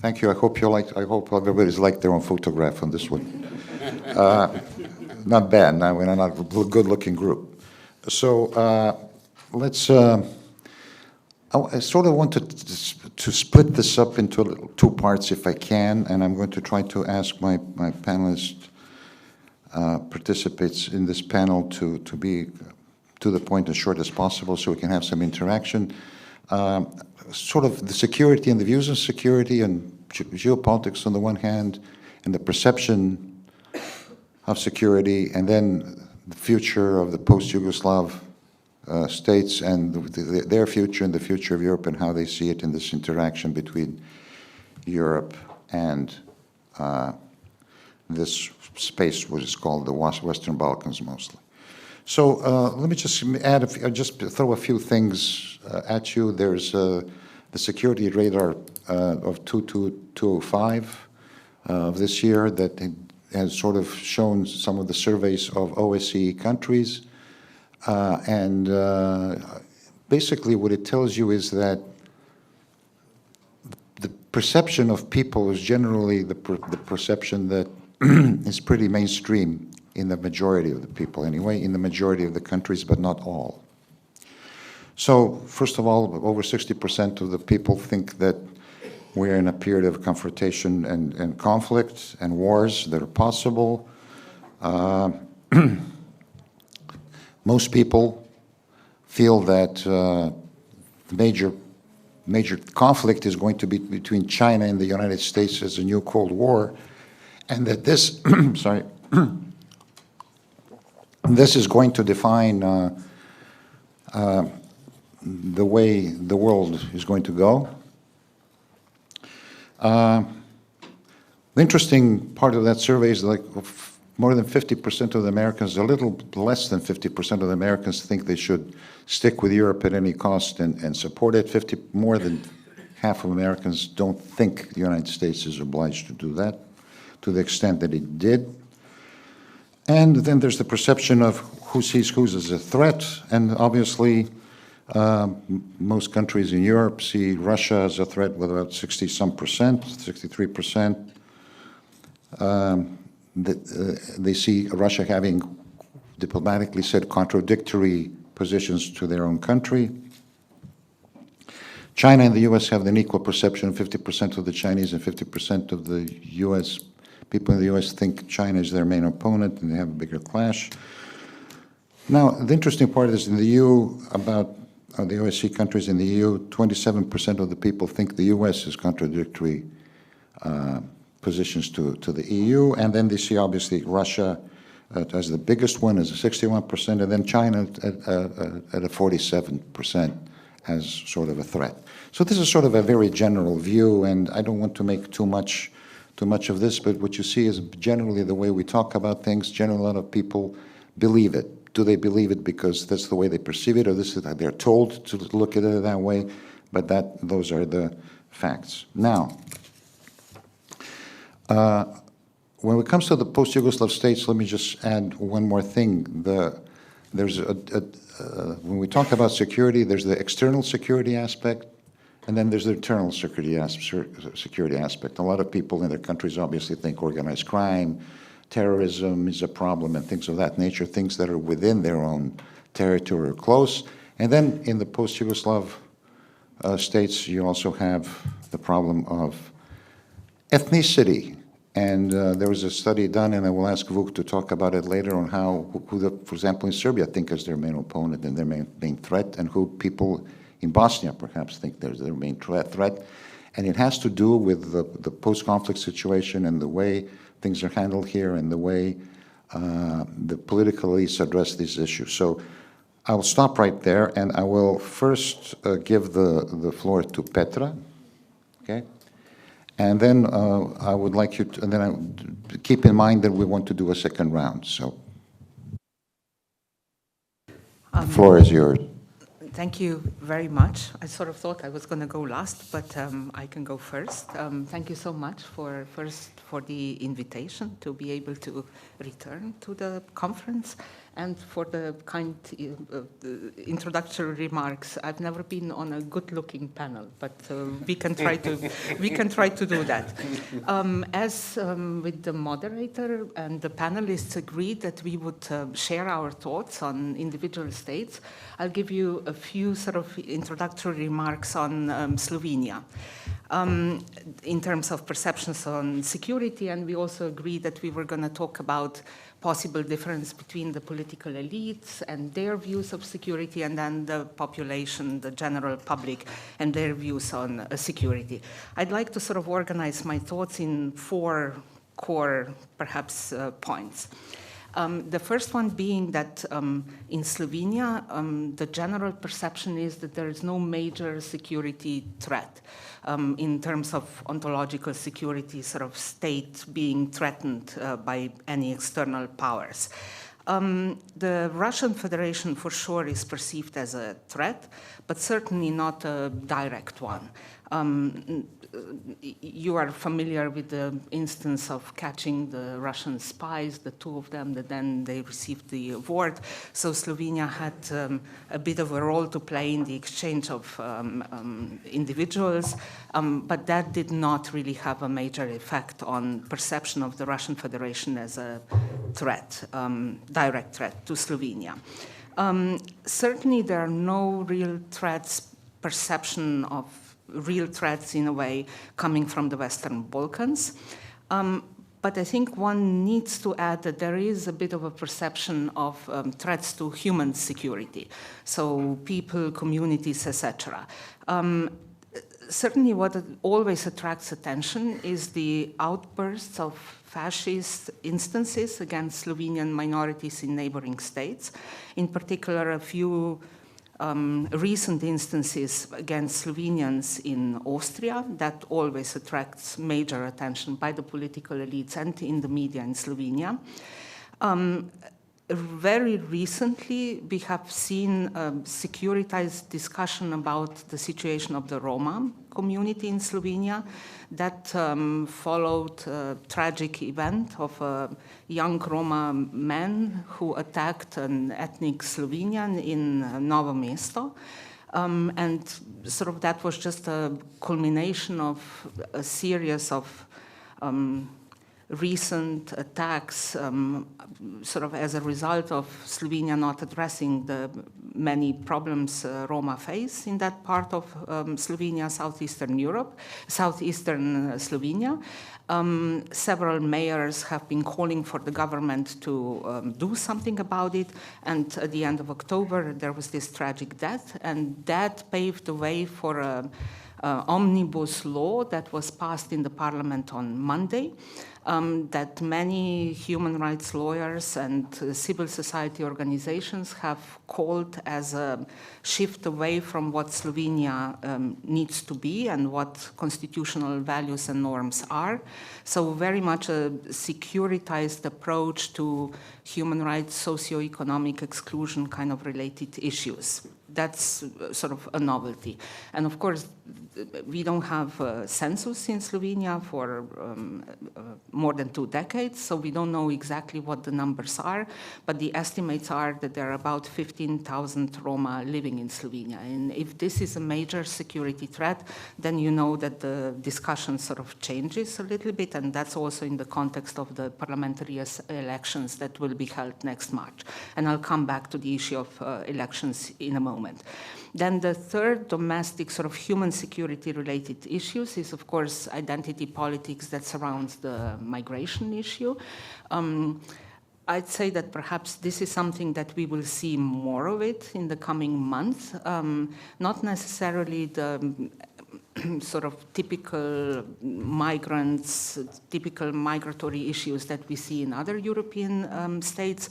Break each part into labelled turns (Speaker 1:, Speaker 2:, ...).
Speaker 1: Thank you. I hope everybody's liked their own photograph on this one. Not bad. Now we're not a good-looking group. So let's. I sort of want to split this up into two parts, if I can, and I'm going to try to ask my panelist participants in this panel to be to the point as short as possible, so we can have some interaction. Sort of the security and the views of security and geopolitics on the one hand, and the perception of security, and then the future of the post-Yugoslav states and their future and the future of Europe and how they see it in this interaction between Europe and this space, which is called the Western Balkans mostly. So let me just add, just throw a few things at you. There's the security radar of 205 of this year that has sort of shown some of the surveys of OSCE countries. And basically what it tells you is that the perception of people is generally the perception that is pretty mainstream in the majority of the people anyway, in the majority of the countries, but not all. So first of all, over 60% of the people think that we're in a period of confrontation and conflict and wars that are possible. Most people feel that the major conflict is going to be between China and the United States as a new Cold War, and that this, sorry, this is going to define the way the world is going to go. The interesting part of that survey is like more than 50% of the Americans, a little less than 50% of the Americans think they should stick with Europe at any cost and support it. More than half of Americans don't think the United States is obliged to do that to the extent that it did. And then there's the perception of who sees who as a threat, and obviously most countries in Europe see Russia as a threat with about 60-some%, 63%. They see Russia having, diplomatically said, contradictory positions to their own country. China and the U.S. have an equal perception. 50% of the Chinese and 50% of the U.S. people in the U.S. think China is their main opponent, and they have a bigger clash. Now, the interesting part is in the EU, about the OSCE countries in the EU, 27% of the people think the U.S. is contradictory positions to the EU, and then they see obviously Russia as the biggest one, as a 61%, and then China at a 47% as sort of a threat. So this is sort of a very general view, and I don't want to make too much of this, but what you see is generally the way we talk about things. Generally, a lot of people believe it. Do they believe it because that's the way they perceive it, or this is they're told to look at it that way? But those are the facts. Now, when it comes to the post-Yugoslav states, let me just add one more thing. When we talk about security, there's the external security aspect, and then there's the internal security aspect. A lot of people in their countries obviously think organized crime, terrorism is a problem, and things of that nature, things that are within their own territory or close. And then in the post-Yugoslav states, you also have the problem of ethnicity. And there was a study done, and I will ask Vuk to talk about it later, on for example, in Serbia think is their main opponent and their main threat, and who people in Bosnia perhaps think there's their main threat. And it has to do with the post-conflict situation and the way things are handled here and the way the political elites address these issues. So I will stop right there, and I will first give the floor to Petra, okay? And then I would like you to, and then keep in mind that we want to do a second round, so. The floor is yours.
Speaker 2: Thank you very much. I sort of thought I was going to go last, but I can go first. Thank you so much for the invitation to be able to return to the conference. and for the kind introductory remarks. I've never been on a good-looking panel, but we can try to do that. As with the moderator and the panelists agreed that we would share our thoughts on individual states, I'll give you a few sort of introductory remarks on Slovenia. In terms of perceptions on security, and we also agreed that we were going to talk about possible difference between the political elites and their views of security, and then the population, the general public, and their views on security. I'd like to sort of organize my thoughts in 4 core, perhaps, points. The first one being that in Slovenia, the general perception is that there is no major security threat in terms of ontological security, sort of state being threatened by any external powers. The Russian Federation for sure is perceived as a threat, but certainly not a direct one. You are familiar with the instance of catching the Russian spies, the 2 of them, that then they received the award. So Slovenia had a bit of a role to play in the exchange of individuals, but that did not really have a major effect on perception of the Russian Federation as a threat, direct threat to Slovenia. Certainly there are no real threats, perception of real threats in a way coming from the Western Balkans. But I think one needs to add that there is a bit of a perception of threats to human security. So people, communities, etc. Certainly what always attracts attention is the outbursts of fascist instances against Slovenian minorities in neighboring states. In particular, a few recent instances against Slovenians in Austria that always attracts major attention by the political elites and in the media in Slovenia. Very recently, we have seen a securitized discussion about the situation of the Roma community in Slovenia that followed a tragic event of a young Roma man who attacked an ethnic Slovenian in Novo Mesto. And sort of that was just a culmination of a series of recent attacks sort of as a result of Slovenia not addressing the many problems Roma face in that part of Slovenia, southeastern Slovenia. Several mayors have been calling for the government to do something about it, and at the end of October there was this tragic death, and that paved the way for an omnibus law that was passed in the parliament on Monday. That many human rights lawyers and civil society organizations have called as a shift away from what Slovenia needs to be and what constitutional values and norms are. So very much a securitized approach to human rights, socio-economic exclusion kind of related issues. That's sort of a novelty. And of course, we don't have a census in Slovenia for more than 2 decades, so we don't know exactly what the numbers are, but the estimates are that there are about 15,000 Roma living in Slovenia. And if this is a major security threat, then you know that the discussion sort of changes a little bit, and that's also in the context of the parliamentary elections that will be held next March. And I'll come back to the issue of elections in a moment. Then the third domestic sort of human security related issues is, of course, identity politics that surrounds the migration issue. I'd say that perhaps this is something that we will see more of it in the coming months, not necessarily the sort of typical migrants, typical migratory issues that we see in other European states.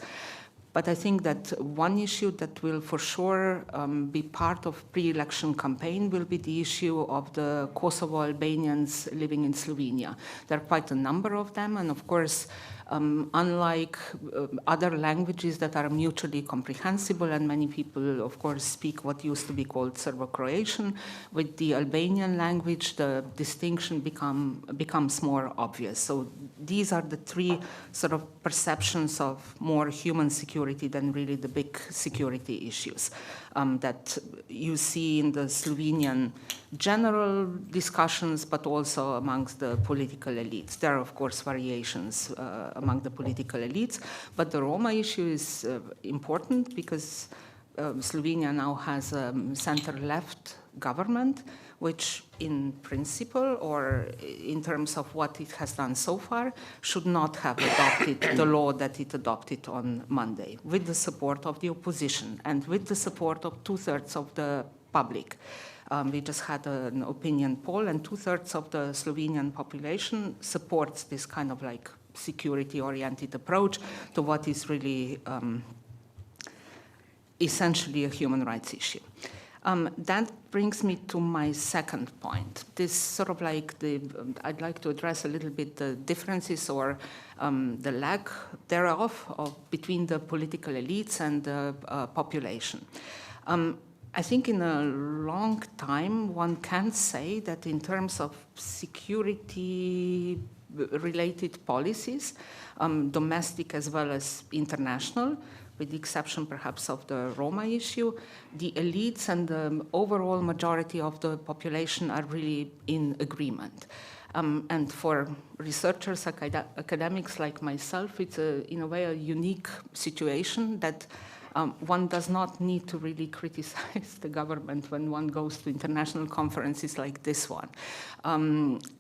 Speaker 2: But I think that one issue that will for sure be part of pre-election campaign will be the issue of the Kosovo Albanians living in Slovenia. There are quite a number of them, and of course Unlike other languages that are mutually comprehensible, and many people, of course, speak what used to be called Serbo-Croatian, with the Albanian language, the distinction becomes more obvious. So these are the three sort of perceptions of more human security than really the big security issues that you see in the Slovenian general discussions, but also amongst the political elites. There are, of course, variations among the political elites, but the Roma issue is important because Slovenia now has a center-left government, which in principle, or in terms of what it has done so far, should not have adopted the law that it adopted on Monday, with the support of the opposition and with the support of 2/3 of the public. We just had an opinion poll, and 2/3 of the Slovenian population supports this kind of like security-oriented approach to what is really essentially a human rights issue. That brings me to my second point. This sort of like I'd like to address a little bit the differences or the lack thereof between the political elites and the population. I think in a long time, one can say that in terms of security-related policies, domestic as well as international, with the exception perhaps of the Roma issue, the elites and the overall majority of the population are really in agreement. And for researchers, academics like myself, it's in a way a unique situation that one does not need to really criticize the government when one goes to international conferences like this one.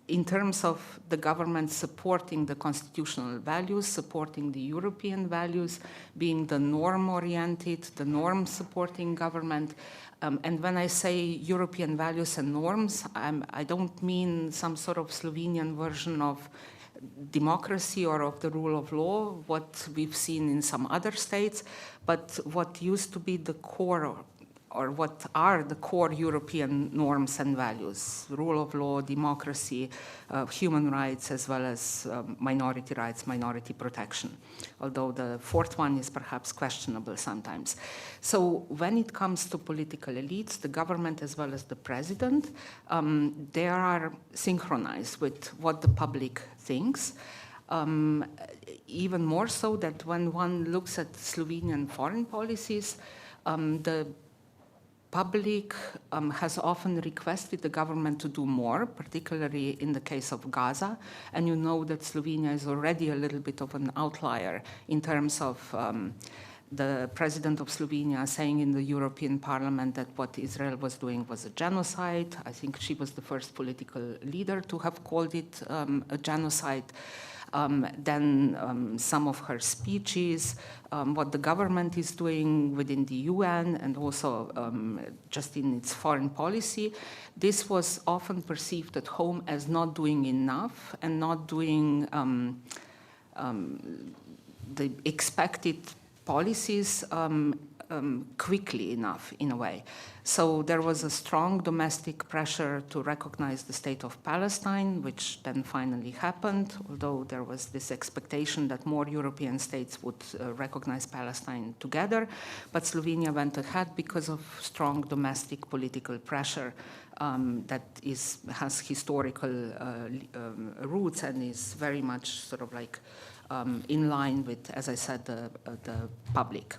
Speaker 2: In terms of the government supporting the constitutional values, supporting the European values, being the norm-oriented, the norm-supporting government. And when I say European values and norms, I don't mean some sort of Slovenian version of democracy or of the rule of law, what we've seen in some other states, but what used to be the core or what are the core European norms and values: rule of law, democracy, human rights, as well as minority rights, minority protection, although the fourth one is perhaps questionable sometimes. So when it comes to political elites, the government as well as the president, they are synchronized with what the public thinks. Even more so that when one looks at Slovenian foreign policies, the public has often requested the government to do more, particularly in the case of Gaza. And you know that Slovenia is already a little bit of an outlier in terms of the president of Slovenia saying in the European Parliament that what Israel was doing was a genocide. I think she was the first political leader to have called it a genocide. Then some of her speeches, what the government is doing within the UN and also just in its foreign policy, this was often perceived at home as not doing enough and not doing the expected policies quickly enough, in a way. So there was a strong domestic pressure to recognize the state of Palestine, which then finally happened, although there was this expectation that more European states would recognize Palestine together. But Slovenia went ahead because of strong domestic political pressure that has historical roots and is very much sort of like in line with, as I said, the public.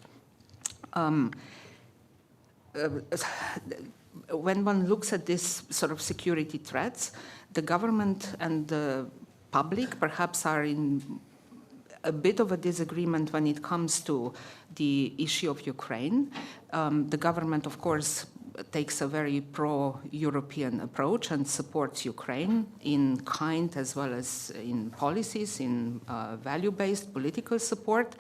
Speaker 2: When one looks at this sort of security threats, the government and the public perhaps are in a bit of a disagreement when it comes to the issue of Ukraine. The government, of course, takes a very pro-European approach and supports Ukraine in kind as well as in policies, in value-based political support.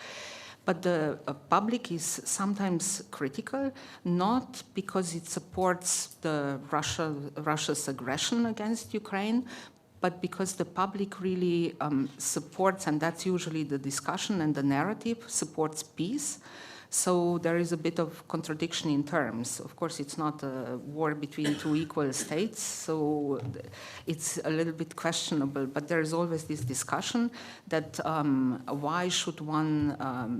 Speaker 2: But the public is sometimes critical, not because it supports Russia's aggression against Ukraine, but because the public really supports, and that's usually the discussion and the narrative, supports peace, So there is a bit of contradiction in terms. Of course, it's not a war between two equal states, so it's a little bit questionable, but there is always this discussion that why should one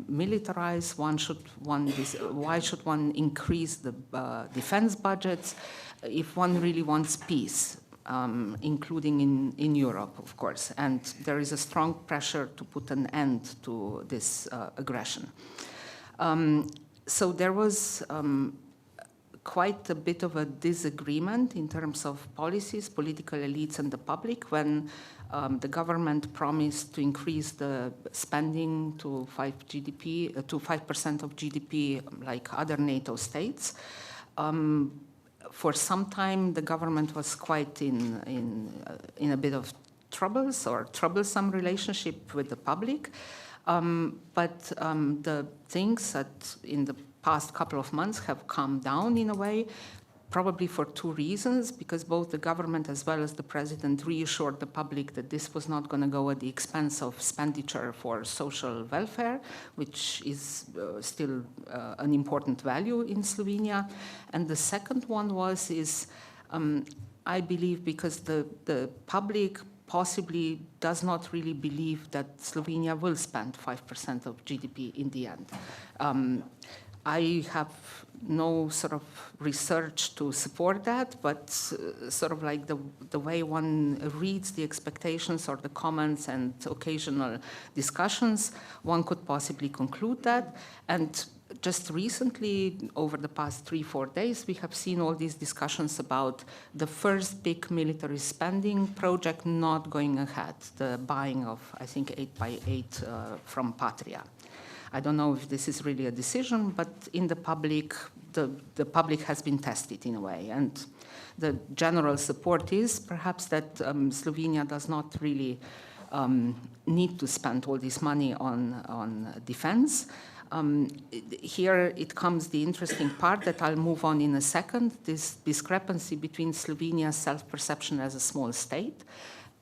Speaker 2: militarize, why should one increase the defense budgets if one really wants peace? Including in Europe, of course. And there is a strong pressure to put an end to this aggression. So there was quite a bit of a disagreement in terms of policies, political elites and the public when the government promised to increase the spending to 5% of GDP like other NATO states. For some time, the government was quite in a bit of troubles or troublesome relationship with the public. But the things that in the past couple of months have calmed down in a way, probably for two reasons, because both the government as well as the president reassured the public that this was not going to go at the expense of expenditure for social welfare, which is still an important value in Slovenia. And the second one is I believe because the public possibly does not really believe that Slovenia will spend 5% of GDP in the end. I have no sort of research to support that, but sort of like the way one reads the expectations or the comments and occasional discussions, one could possibly conclude that. And just recently, over the past 3-4 days, we have seen all these discussions about the first big military spending project not going ahead, the buying of, I think, 8x8 from Petra. I don't know if this is really a decision, but in the public, the public has been tested in a way. And the general support is perhaps that Slovenia does not really need to spend all this money on defense. Here it comes the interesting part that I'll move on in a second, this discrepancy between Slovenia's self-perception as a small state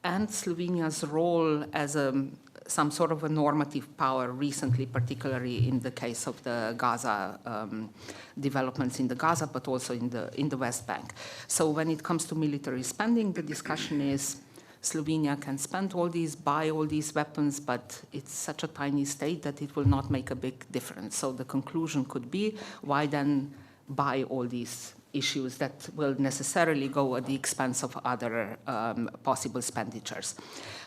Speaker 2: and Slovenia's role as some sort of a normative power recently, particularly in the case of the Gaza developments in the Gaza, but also in the West Bank. So when it comes to military spending, the discussion is Slovenia can spend all these, buy all these weapons, but it's such a tiny state that it will not make a big difference. So the conclusion could be, why then buy all these issues that will necessarily go at the expense of other possible expenditures.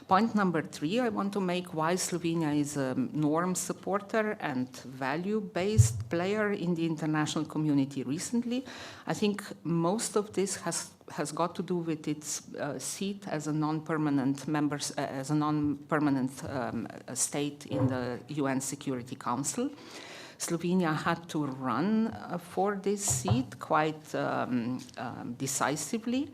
Speaker 2: Point number 3, I want to make why Slovenia is a norm supporter and value-based player in the international community recently. I think most of this has got to do with its seat as a non-permanent member, as a non-permanent state in the UN Security Council. Slovenia had to run for this seat quite decisively.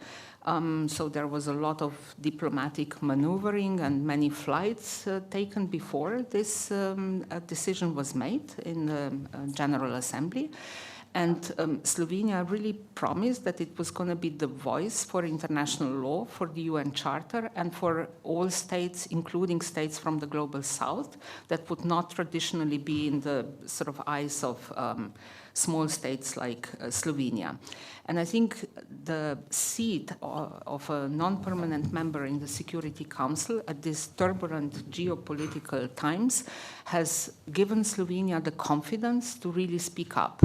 Speaker 2: So there was a lot of diplomatic maneuvering and many flights taken before this decision was made in the General Assembly. And Slovenia really promised that it was going to be the voice for international law, for the UN Charter, and for all states, including states from the Global South, that would not traditionally be in the sort of eyes of small states like Slovenia. And I think the seat of a non-permanent member in the Security Council at these turbulent geopolitical times has given Slovenia the confidence to really speak up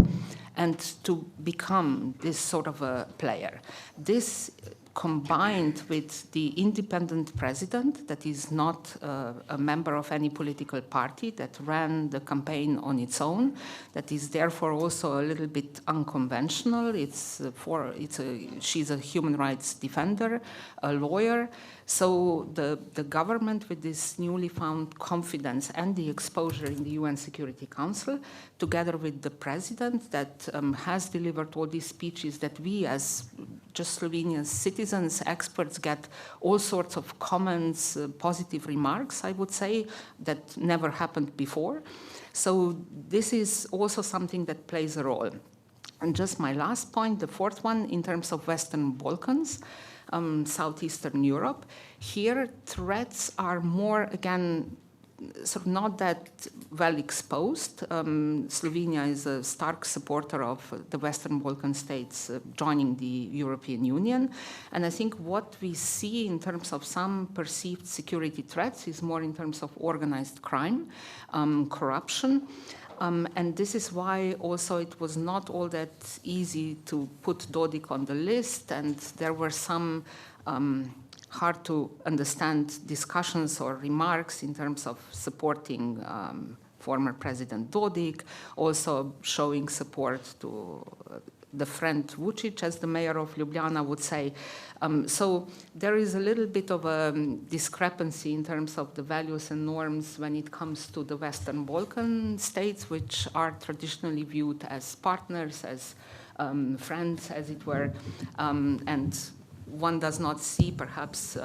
Speaker 2: and to become this sort of a player. This combined with the independent president that is not a member of any political party, that ran the campaign on its own, that is therefore also a little bit unconventional. She's a human rights defender, a lawyer. So the government, with this newly found confidence and the exposure in the UN Security Council, together with the president that has delivered all these speeches that we as just Slovenian citizens, experts, get all sorts of comments, positive remarks, I would say, that never happened before. So this is also something that plays a role. And just my last point, the fourth one, in terms of Western Balkans, Southeastern Europe, here threats are more, again, sort of not that well exposed. Slovenia is a stark supporter of the Western Balkan states joining the European Union. And I think what we see in terms of some perceived security threats is more in terms of organized crime, corruption. And this is why also it was not all that easy to put Dodik on the list, and there were some hard to understand discussions or remarks in terms of supporting former President Dodik, also showing support to the friend Vujačić, as the mayor of Ljubljana would say. So there is a little bit of a discrepancy in terms of the values and norms when it comes to the Western Balkan states, which are traditionally viewed as partners, as friends, as it were, and one does not see perhaps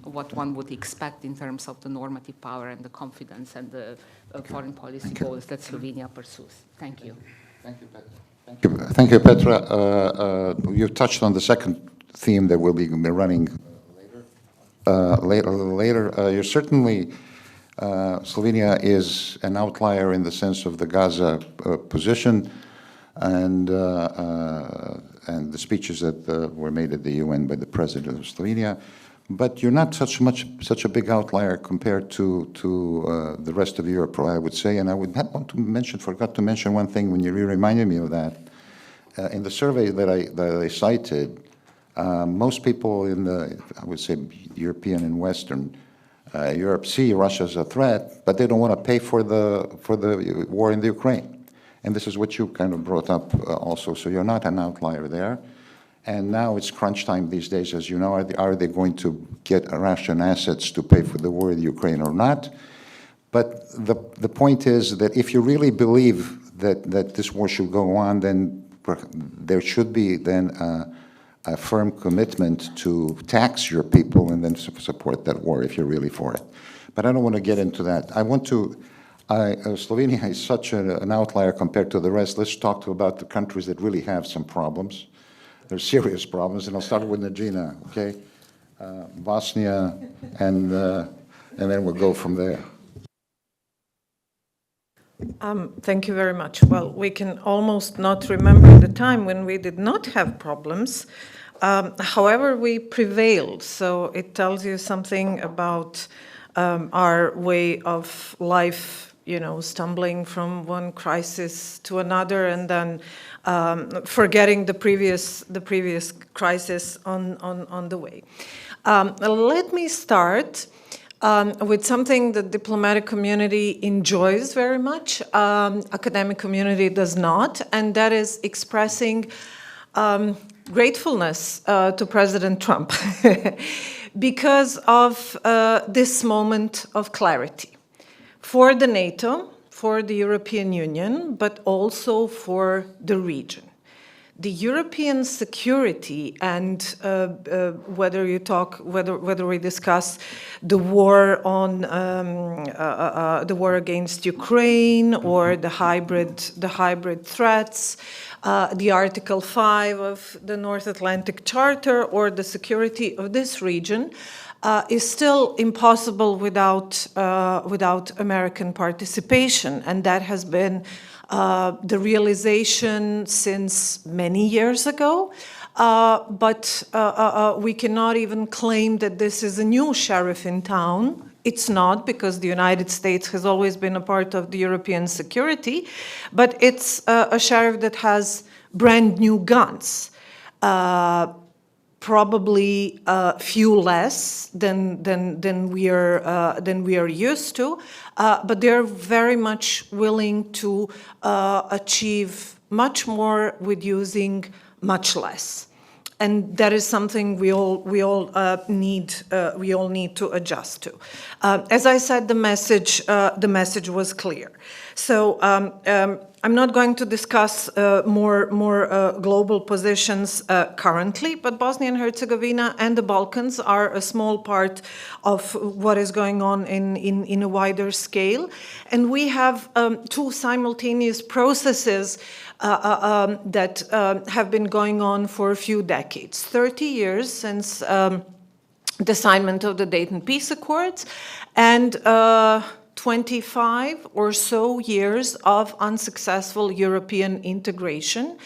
Speaker 2: what one would expect in terms of the normative power and the confidence and the foreign policy goals that Slovenia pursues. Thank you.
Speaker 1: Thank you, Petra. Thank you, Petra. You've touched on the second theme that will be running later. You're certainly, Slovenia is an outlier in the sense of the Gaza position, and the speeches that were made at the UN by the president of Slovenia. But you're not such a big outlier compared to the rest of Europe, I would say. And I would want to mention, forgot to mention one thing when you reminded me of that. In the survey that I cited, most people in the, I would say, European and Western Europe see Russia as a threat, but they don't want to pay for the war in the Ukraine. And this is what you kind of brought up also. So you're not an outlier there. And now it's crunch time these days, as you know. Are they going to get Russian assets to pay for the war in Ukraine or not? But the point is that if you really believe that this war should go on, then there should be then a firm commitment to tax your people and then support that war if you're really for it. But I don't want to get into that. I want to, Slovenia is such an outlier compared to the rest. Let's talk about the countries that really have some problems. There's serious problems, and I'll start with Nedžma, okay? Bosnia, and then we'll go from there.
Speaker 3: Thank you very much. Well, we can almost not remember the time when we did not have problems. However, we prevailed, so it tells you something about our way of life, you know, stumbling from one crisis to another and then forgetting the previous crisis on the way. Let me start with something the diplomatic community enjoys very much, academic community does not, and that is expressing gratefulness to President Trump because of this moment of clarity for the NATO, for the European Union, but also for the region. The European security, and whether we discuss the war on the war against Ukraine or the hybrid threats, the Article 5 of the North Atlantic Charter, or the security of this region, is still impossible without American participation, and that has been the realization since many years ago, but we cannot even claim that this is a new sheriff in town. It's not, because the United States has always been a part of the European security, but it's a sheriff that has brand new guns. Probably few less than we are used to, but they're very much willing to achieve much more with using much less, and that is something we all need to adjust to. As I said, the message was clear. So I'm not going to discuss more global positions currently, but Bosnia and Herzegovina and the Balkans are a small part of what is going on in a wider scale. And we have two simultaneous processes that have been going on for a few decades. 30 years since the assignment of the Dayton Peace Accords, and 25 or so years of unsuccessful European integration,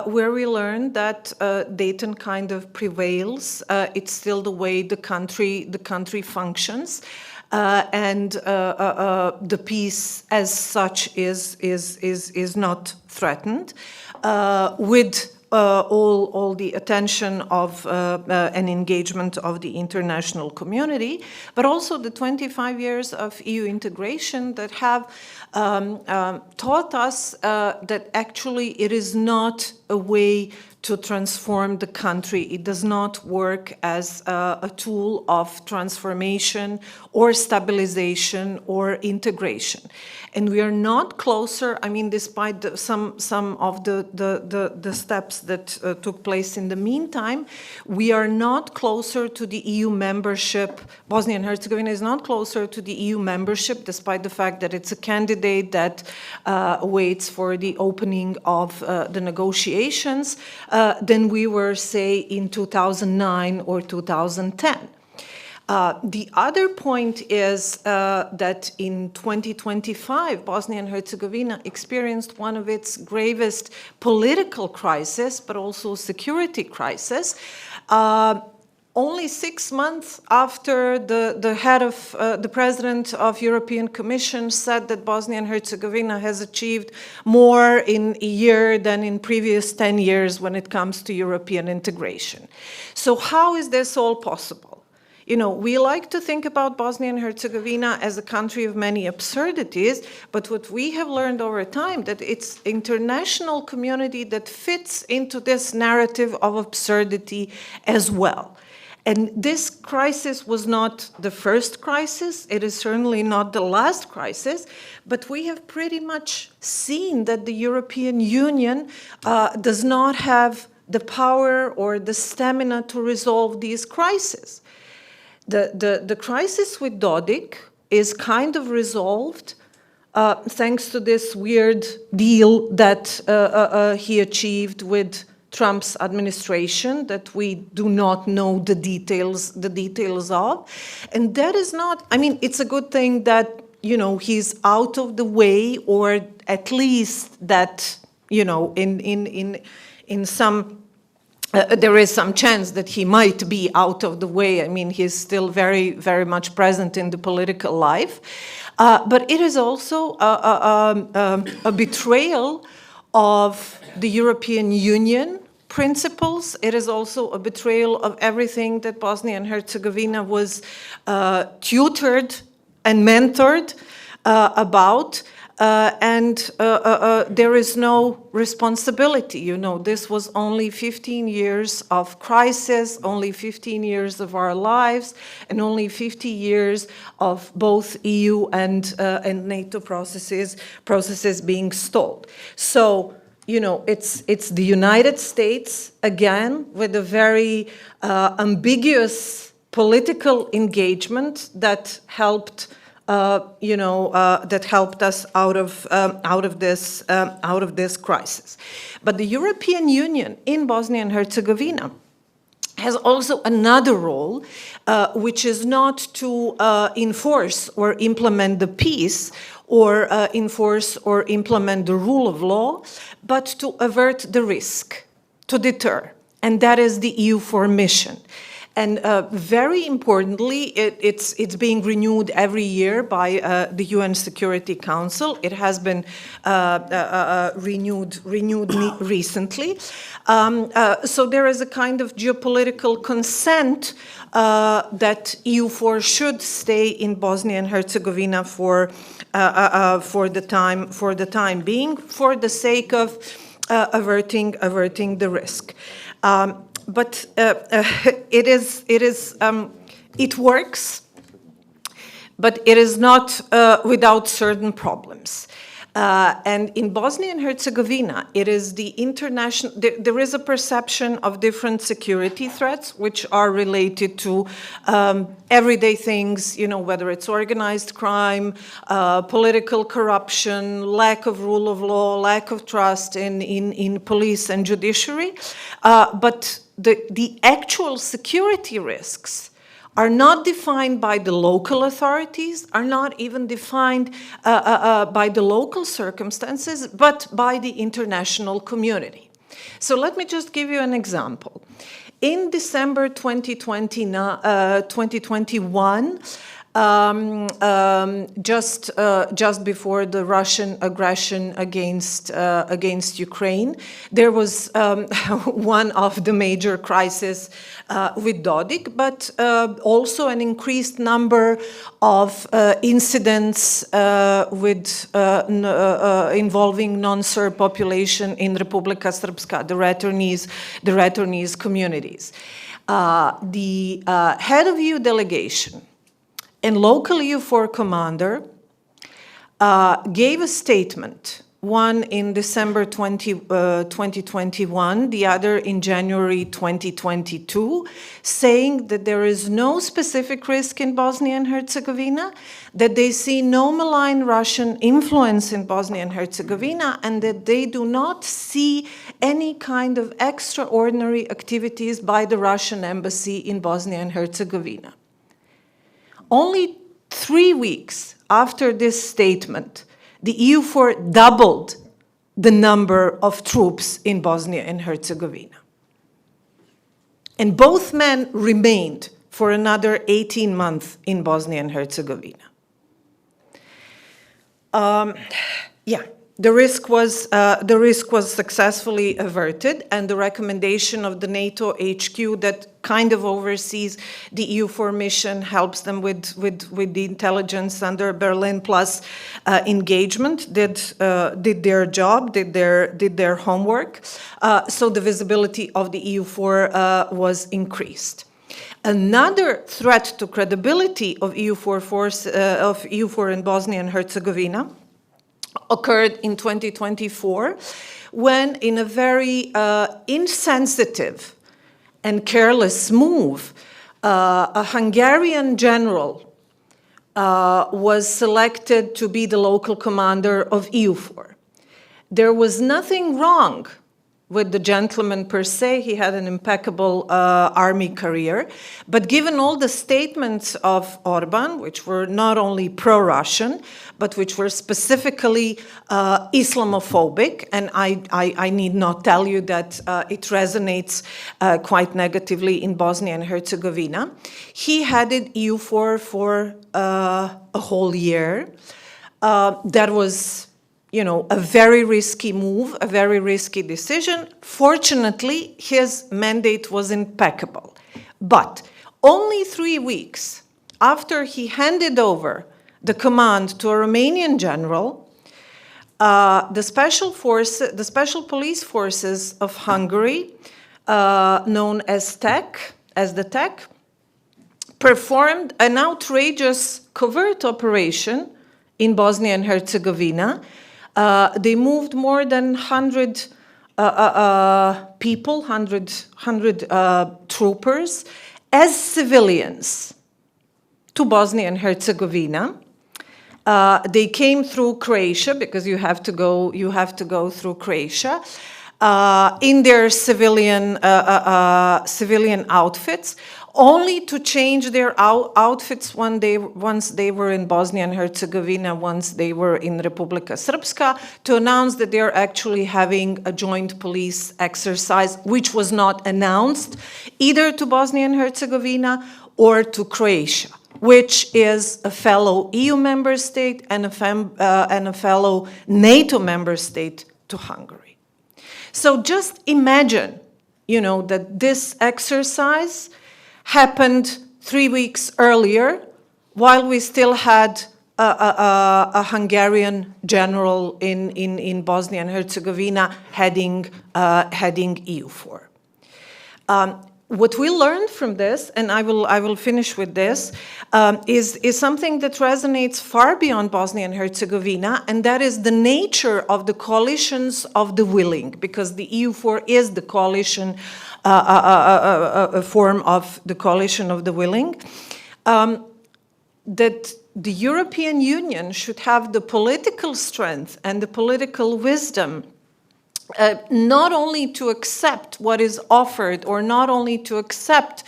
Speaker 3: where we learned that Dayton kind of prevails. It's still the way the country functions, and the peace as such is not threatened, with all the attention of and engagement of the international community, but also the 25 years of EU integration that have taught us that actually it is not a way to transform the country. It does not work as a tool of transformation or stabilization or integration. And we are not closer, I mean, despite some of the steps that took place in the meantime, we are not closer to the EU membership. Bosnia and Herzegovina is not closer to the EU membership, despite the fact that it's a candidate that waits for the opening of the negotiations, than we were, say, in 2009 or 2010. The other point is that in 2025, Bosnia and Herzegovina experienced one of its gravest political crises, but also security crisis. Only 6 months after the head of the president of European Commission said that Bosnia and Herzegovina has achieved more in a year than in previous 10 years when it comes to European integration. So how is this all possible? You know, we like to think about Bosnia and Herzegovina as a country of many absurdities, but what we have learned over time that it's international community that fits into this narrative of absurdity as well. And this crisis was not the first crisis, it is certainly not the last crisis, but we have pretty much seen that the European Union does not have the power or the stamina to resolve these crises. The crisis with Dodik is kind of resolved thanks to this weird deal that he achieved with Trump's administration that we do not know the details of. And that is not, I mean, it's a good thing that, you know, he's out of the way, or at least that, you know, in some there is some chance that he might be out of the way. I mean, he's still very, very much present in the political life. But it is also a betrayal of the European Union principles. It is also a betrayal of everything that Bosnia and Herzegovina was tutored and mentored about. And there is no responsibility. You know, this was only 15 years of crisis, only 15 years of our lives, and only 50 years of both EU and NATO processes being stalled. So, you know, it's the United States, again, with a very ambiguous political engagement that helped that helped us out of this crisis. But the European Union in Bosnia and Herzegovina has also another role, which is not to enforce or implement the peace or enforce or implement the rule of law, but to avert the risk, to deter. And that is the EU4 mission. And very importantly, it's being renewed every year by the UN Security Council. It has been renewed recently. So there is a kind of geopolitical consent that EU4 should stay in Bosnia and Herzegovina for the time being, for the sake of averting the risk. But it works, but it is not without certain problems. And in Bosnia and Herzegovina, it is the international, there is a perception of different security threats which are related to everyday things, you know, whether it's organized crime, political corruption, lack of rule of law, lack of trust in police and judiciary. But the actual security risks are not defined by the local authorities, are not even defined by the local circumstances, but by the international community. So let me just give you an example. In December 2021, just before the Russian aggression against Ukraine, there was one of the major crises with Dodik, but also an increased number of incidents involving non-Serb population in Republika Srpska, the returnees communities. The head of EU delegation and local EU4 commander gave a statement, one in December 2021, the other in January 2022, saying that there is no specific risk in Bosnia and Herzegovina, that they see no malign Russian influence in Bosnia and Herzegovina, and that they do not see any kind of extraordinary activities by the Russian embassy in Bosnia and Herzegovina. Only 3 weeks after this statement, the EU4 doubled the number of troops in Bosnia and Herzegovina. And both men remained for another 18 months in Bosnia and Herzegovina. The risk was successfully averted, and the recommendation of the NATO HQ that kind of oversees the EU4 mission helps them with the intelligence under Berlin Plus engagement, did their job, did their homework. So the visibility of the EU4 was increased. Another threat to credibility of EU4 in Bosnia and Herzegovina occurred in 2024, when, in a very insensitive and careless move, a Hungarian general was selected to be the local commander of EU4. There was nothing wrong with the gentleman per se. He had an impeccable army career. But given all the statements of Orban, which were not only pro-Russian, but which were specifically Islamophobic, and I need not tell you that it resonates quite negatively in Bosnia and Herzegovina, he headed EU4 for a whole year. That was, a very risky move, a very risky decision. Fortunately, his mandate was impeccable. But only 3 weeks after he handed over the command to a Romanian general, the special police forces of Hungary, known as the TEC, performed an outrageous covert operation in Bosnia and Herzegovina. They moved more than 100 people, 100 troopers, as civilians to Bosnia and Herzegovina. They came through Croatia, because you have to go through Croatia, in their civilian outfits, only to change their outfits once they were in Bosnia and Herzegovina, once they were in Republika Srpska, to announce that they're actually having a joint police exercise, which was not announced either to Bosnia and Herzegovina or to Croatia, which is a fellow EU member state and a fellow NATO member state to Hungary. So just imagine, that this exercise happened 3 weeks earlier, while we still had a Hungarian general in Bosnia and Herzegovina heading EU4. What we learned from this, and I will finish with this, is something that resonates far beyond Bosnia and Herzegovina, and that is the nature of the coalitions of the willing, because the EU4 is the coalition, a form of the coalition of the willing, that the European Union should have the political strength and the political wisdom not only to accept what is offered, or not only to accept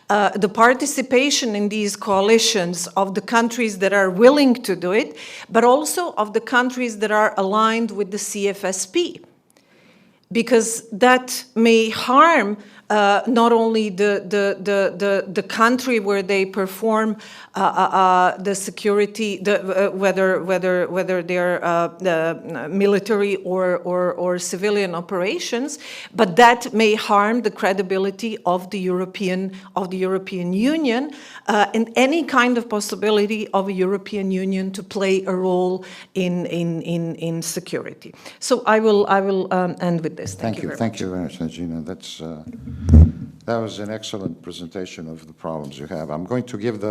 Speaker 3: the participation in these coalitions of the countries that are willing to do it, but also of the countries that are aligned with the CFSP. Because that may harm not only the country where they perform the security, whether they're military or civilian operations, but that may harm the credibility of the European Union and any kind of possibility of a European Union to play a role in security. So I will end with this. Thank you very much.
Speaker 1: Thank you very much, Nedžma. That was an excellent presentation of the problems you have. I'm going to give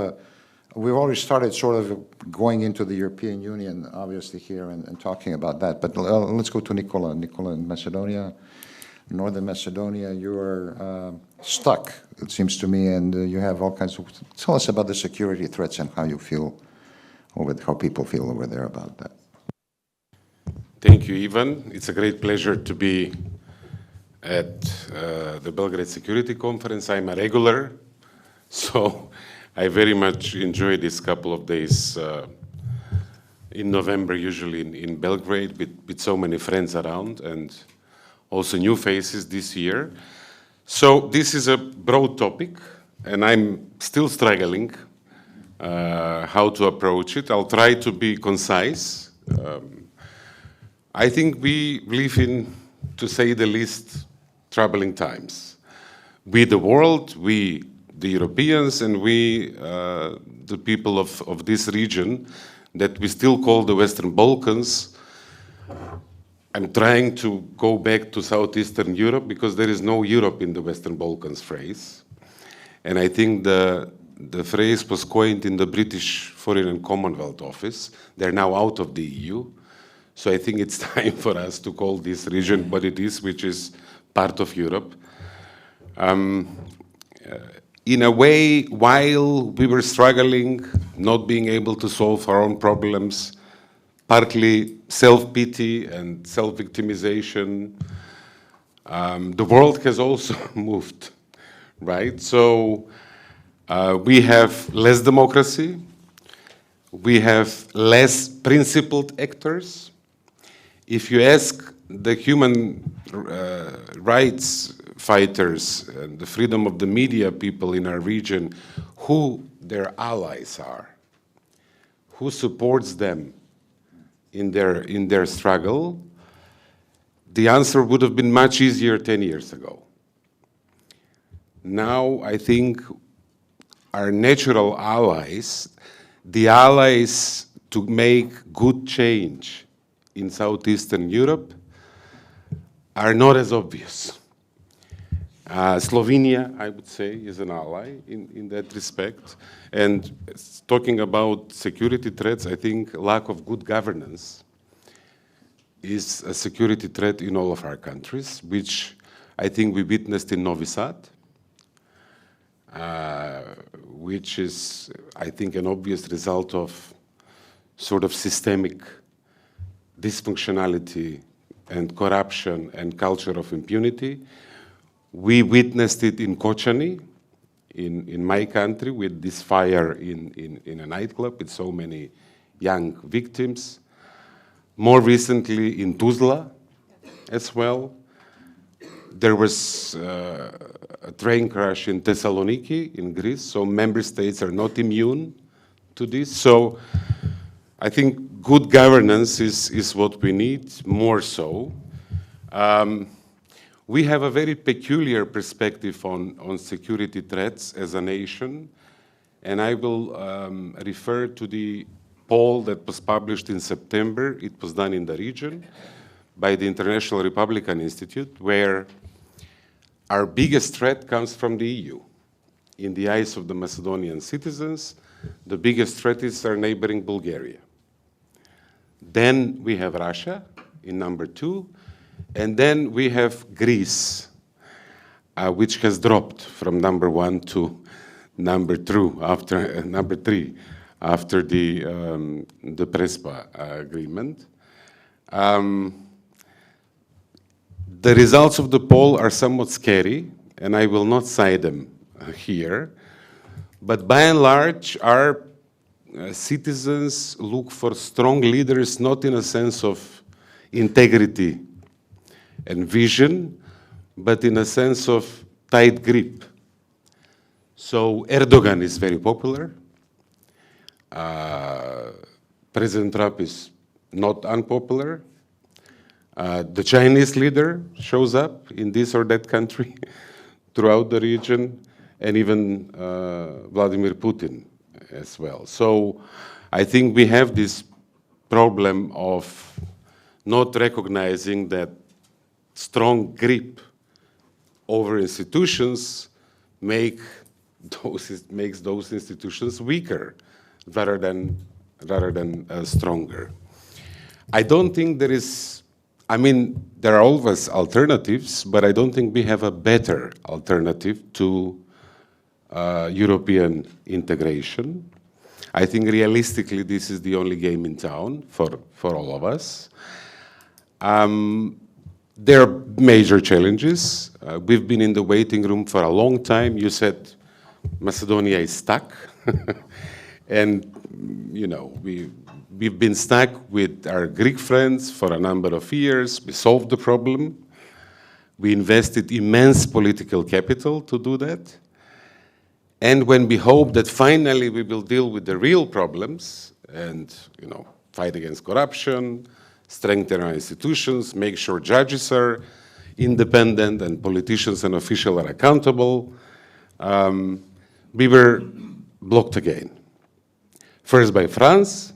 Speaker 1: we've already started sort of going into the European Union, obviously, here and talking about that. But let's go to Nikola. Nikola, in Macedonia, Northern Macedonia, you are stuck, it seems to me, and you have all kinds of... Tell us about the security threats and how you feel, how people feel over there about that.
Speaker 4: Thank you, Ivan. It's a great pleasure to be at the Belgrade Security Conference. I'm a regular, so I very much enjoy this couple of days in November, usually in Belgrade, with so many friends around, and also new faces this year. So this is a broad topic, and I'm still struggling how to approach it. I'll try to be concise. I think we live in, to say the least, troubling times. We, the world, we, the Europeans, and we, the people of this region that we still call the Western Balkans. I'm trying to go back to Southeastern Europe because there is no Europe in the Western Balkans phrase. And I think the phrase was coined in the British Foreign and Commonwealth Office. They're now out of the EU. So I think it's time for us to call this region what it is, which is part of Europe. In a way, while we were struggling, not being able to solve our own problems, partly self-pity and self-victimization, the world has also moved, right? So we have less democracy, we have less principled actors. If you ask the human rights fighters and the freedom of the media people in our region who their allies are, who supports them in their struggle, the answer would have been much easier 10 years ago. Now, I think our natural allies, the allies to make good change in Southeastern Europe, are not as obvious. Slovenia, I would say, is an ally in that respect. And talking about security threats, I think lack of good governance is a security threat in all of our countries, which I think we witnessed in Novi Sad, which is, I think, an obvious result of sort of systemic dysfunctionality and corruption and culture of impunity. We witnessed it in Kočani, in my country, with this fire in a nightclub with so many young victims. More recently in Tuzla as well. There was a train crash in Thessaloniki in Greece, so member states are not immune to this. So I think good governance is what we need, more so. We have a very peculiar perspective on security threats as a nation, and I will refer to the poll that was published in September. It was done in the region by the International Republican Institute, where our biggest threat comes from the EU. In the eyes of the Macedonian citizens, the biggest threat is our neighboring Bulgaria. Then we have Russia in number 2, and then we have Greece, which has dropped from number 1 to number 3 after the Prespa agreement. The results of the poll are somewhat scary, and I will not cite them here. But by and large, our citizens look for strong leaders, not in a sense of integrity and vision, but in a sense of tight grip. So Erdogan is very popular. President Trump is not unpopular. The Chinese leader shows up in this or that country throughout the region, and even Vladimir Putin as well. So I think we have this problem of not recognizing that strong grip over institutions makes those institutions weaker rather than stronger. I don't think there is, I mean, there are always alternatives, but I don't think we have a better alternative to European integration. I think realistically this is the only game in town for all of us. There are major challenges. We've been in the waiting room for a long time. You said Macedonia is stuck. And, you know, we've been stuck with our Greek friends for a number of years. We solved the problem. We invested immense political capital to do that. And when we hope that finally we will deal with the real problems and, you know, fight against corruption, strengthen our institutions, make sure judges are independent and politicians and officials are accountable, we were blocked again. First by France,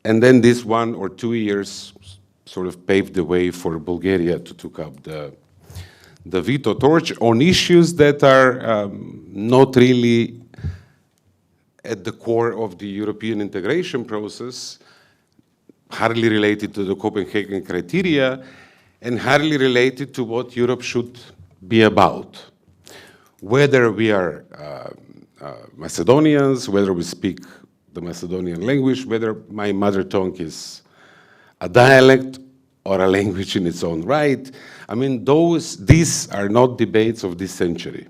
Speaker 4: and then this 1 or 2 years sort of paved the way for Bulgaria to take up the veto torch on issues that are not really at the core of the European integration process, hardly related to the Copenhagen criteria, and hardly related to what Europe should be about. Whether we are Macedonians, whether we speak the Macedonian language, whether my mother tongue is a dialect or a language in its own right. I mean, these are not debates of this century,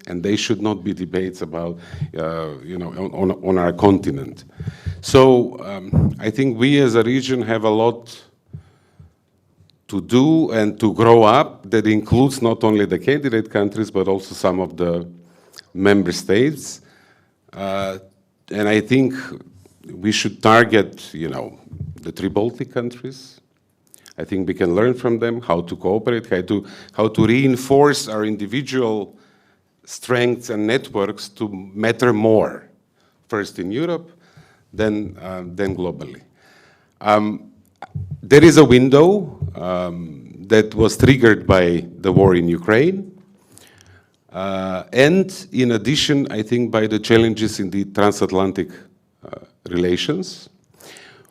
Speaker 4: and they should not be debates about, you know, on our continent. So I think we as a region have a lot to do and to grow up that includes not only the candidate countries, but also some of the member states. And I think we should target, you know, the 3 Baltic countries. I think we can learn from them how to cooperate, how to reinforce our individual strengths and networks to matter more, first in Europe, then globally. There is a window that was triggered by the war in Ukraine. And in addition, I think by the challenges in the transatlantic relations,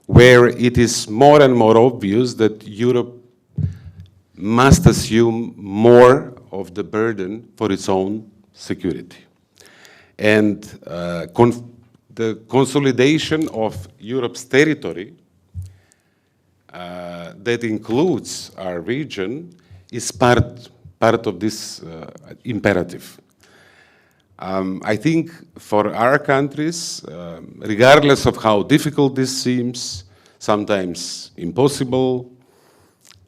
Speaker 4: where it is more and more obvious that Europe must assume more of the burden for its own security. And the consolidation of Europe's territory that includes our region is part of this imperative. I think for our countries, regardless of how difficult this seems, sometimes impossible,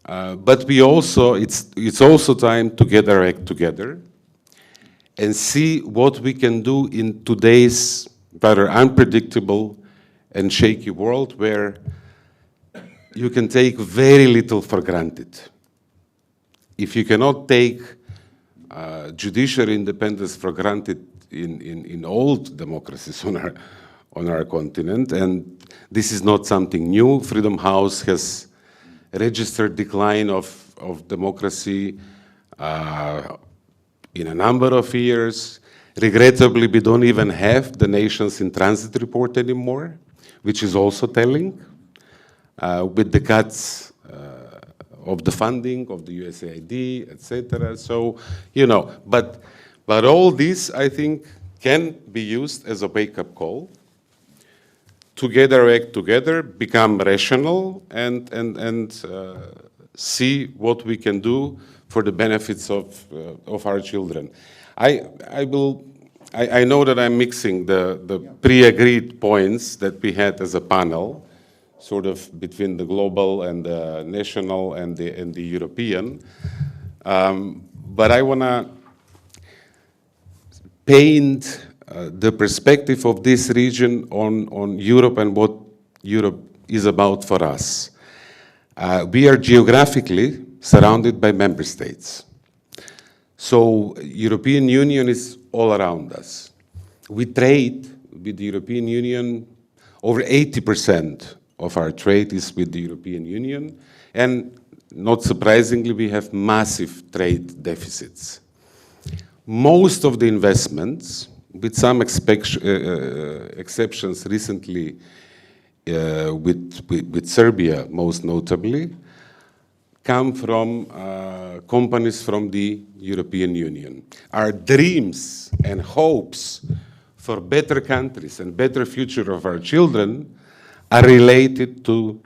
Speaker 4: but it's also time to get our act together and see what we can do in today's rather unpredictable and shaky world where you can take very little for granted. If you cannot take judiciary independence for granted in old democracies on our continent, and this is not something new. Freedom House has registered decline of democracy in a number of years. Regrettably, we don't even have the nations in transit report anymore, which is also telling, with the cuts of the funding of the USAID, etc. So, you know, but all this, I think, can be used as a wake-up call to get our act together, become rational, and see what we can do for the benefits of our children. I know that I'm mixing the pre-agreed points that we had as a panel, sort of between the global and the national and the European. But I want to paint the perspective of this region on Europe and what Europe is about for us. We are geographically surrounded by member states. So European Union is all around us. We trade with the European Union. Over 80% of our trade is with the European Union. And not surprisingly, we have massive trade deficits. Most of the investments, with some exceptions recently with Serbia most notably, come from companies from the European Union. Our dreams and hopes for better countries and better future of our children are related to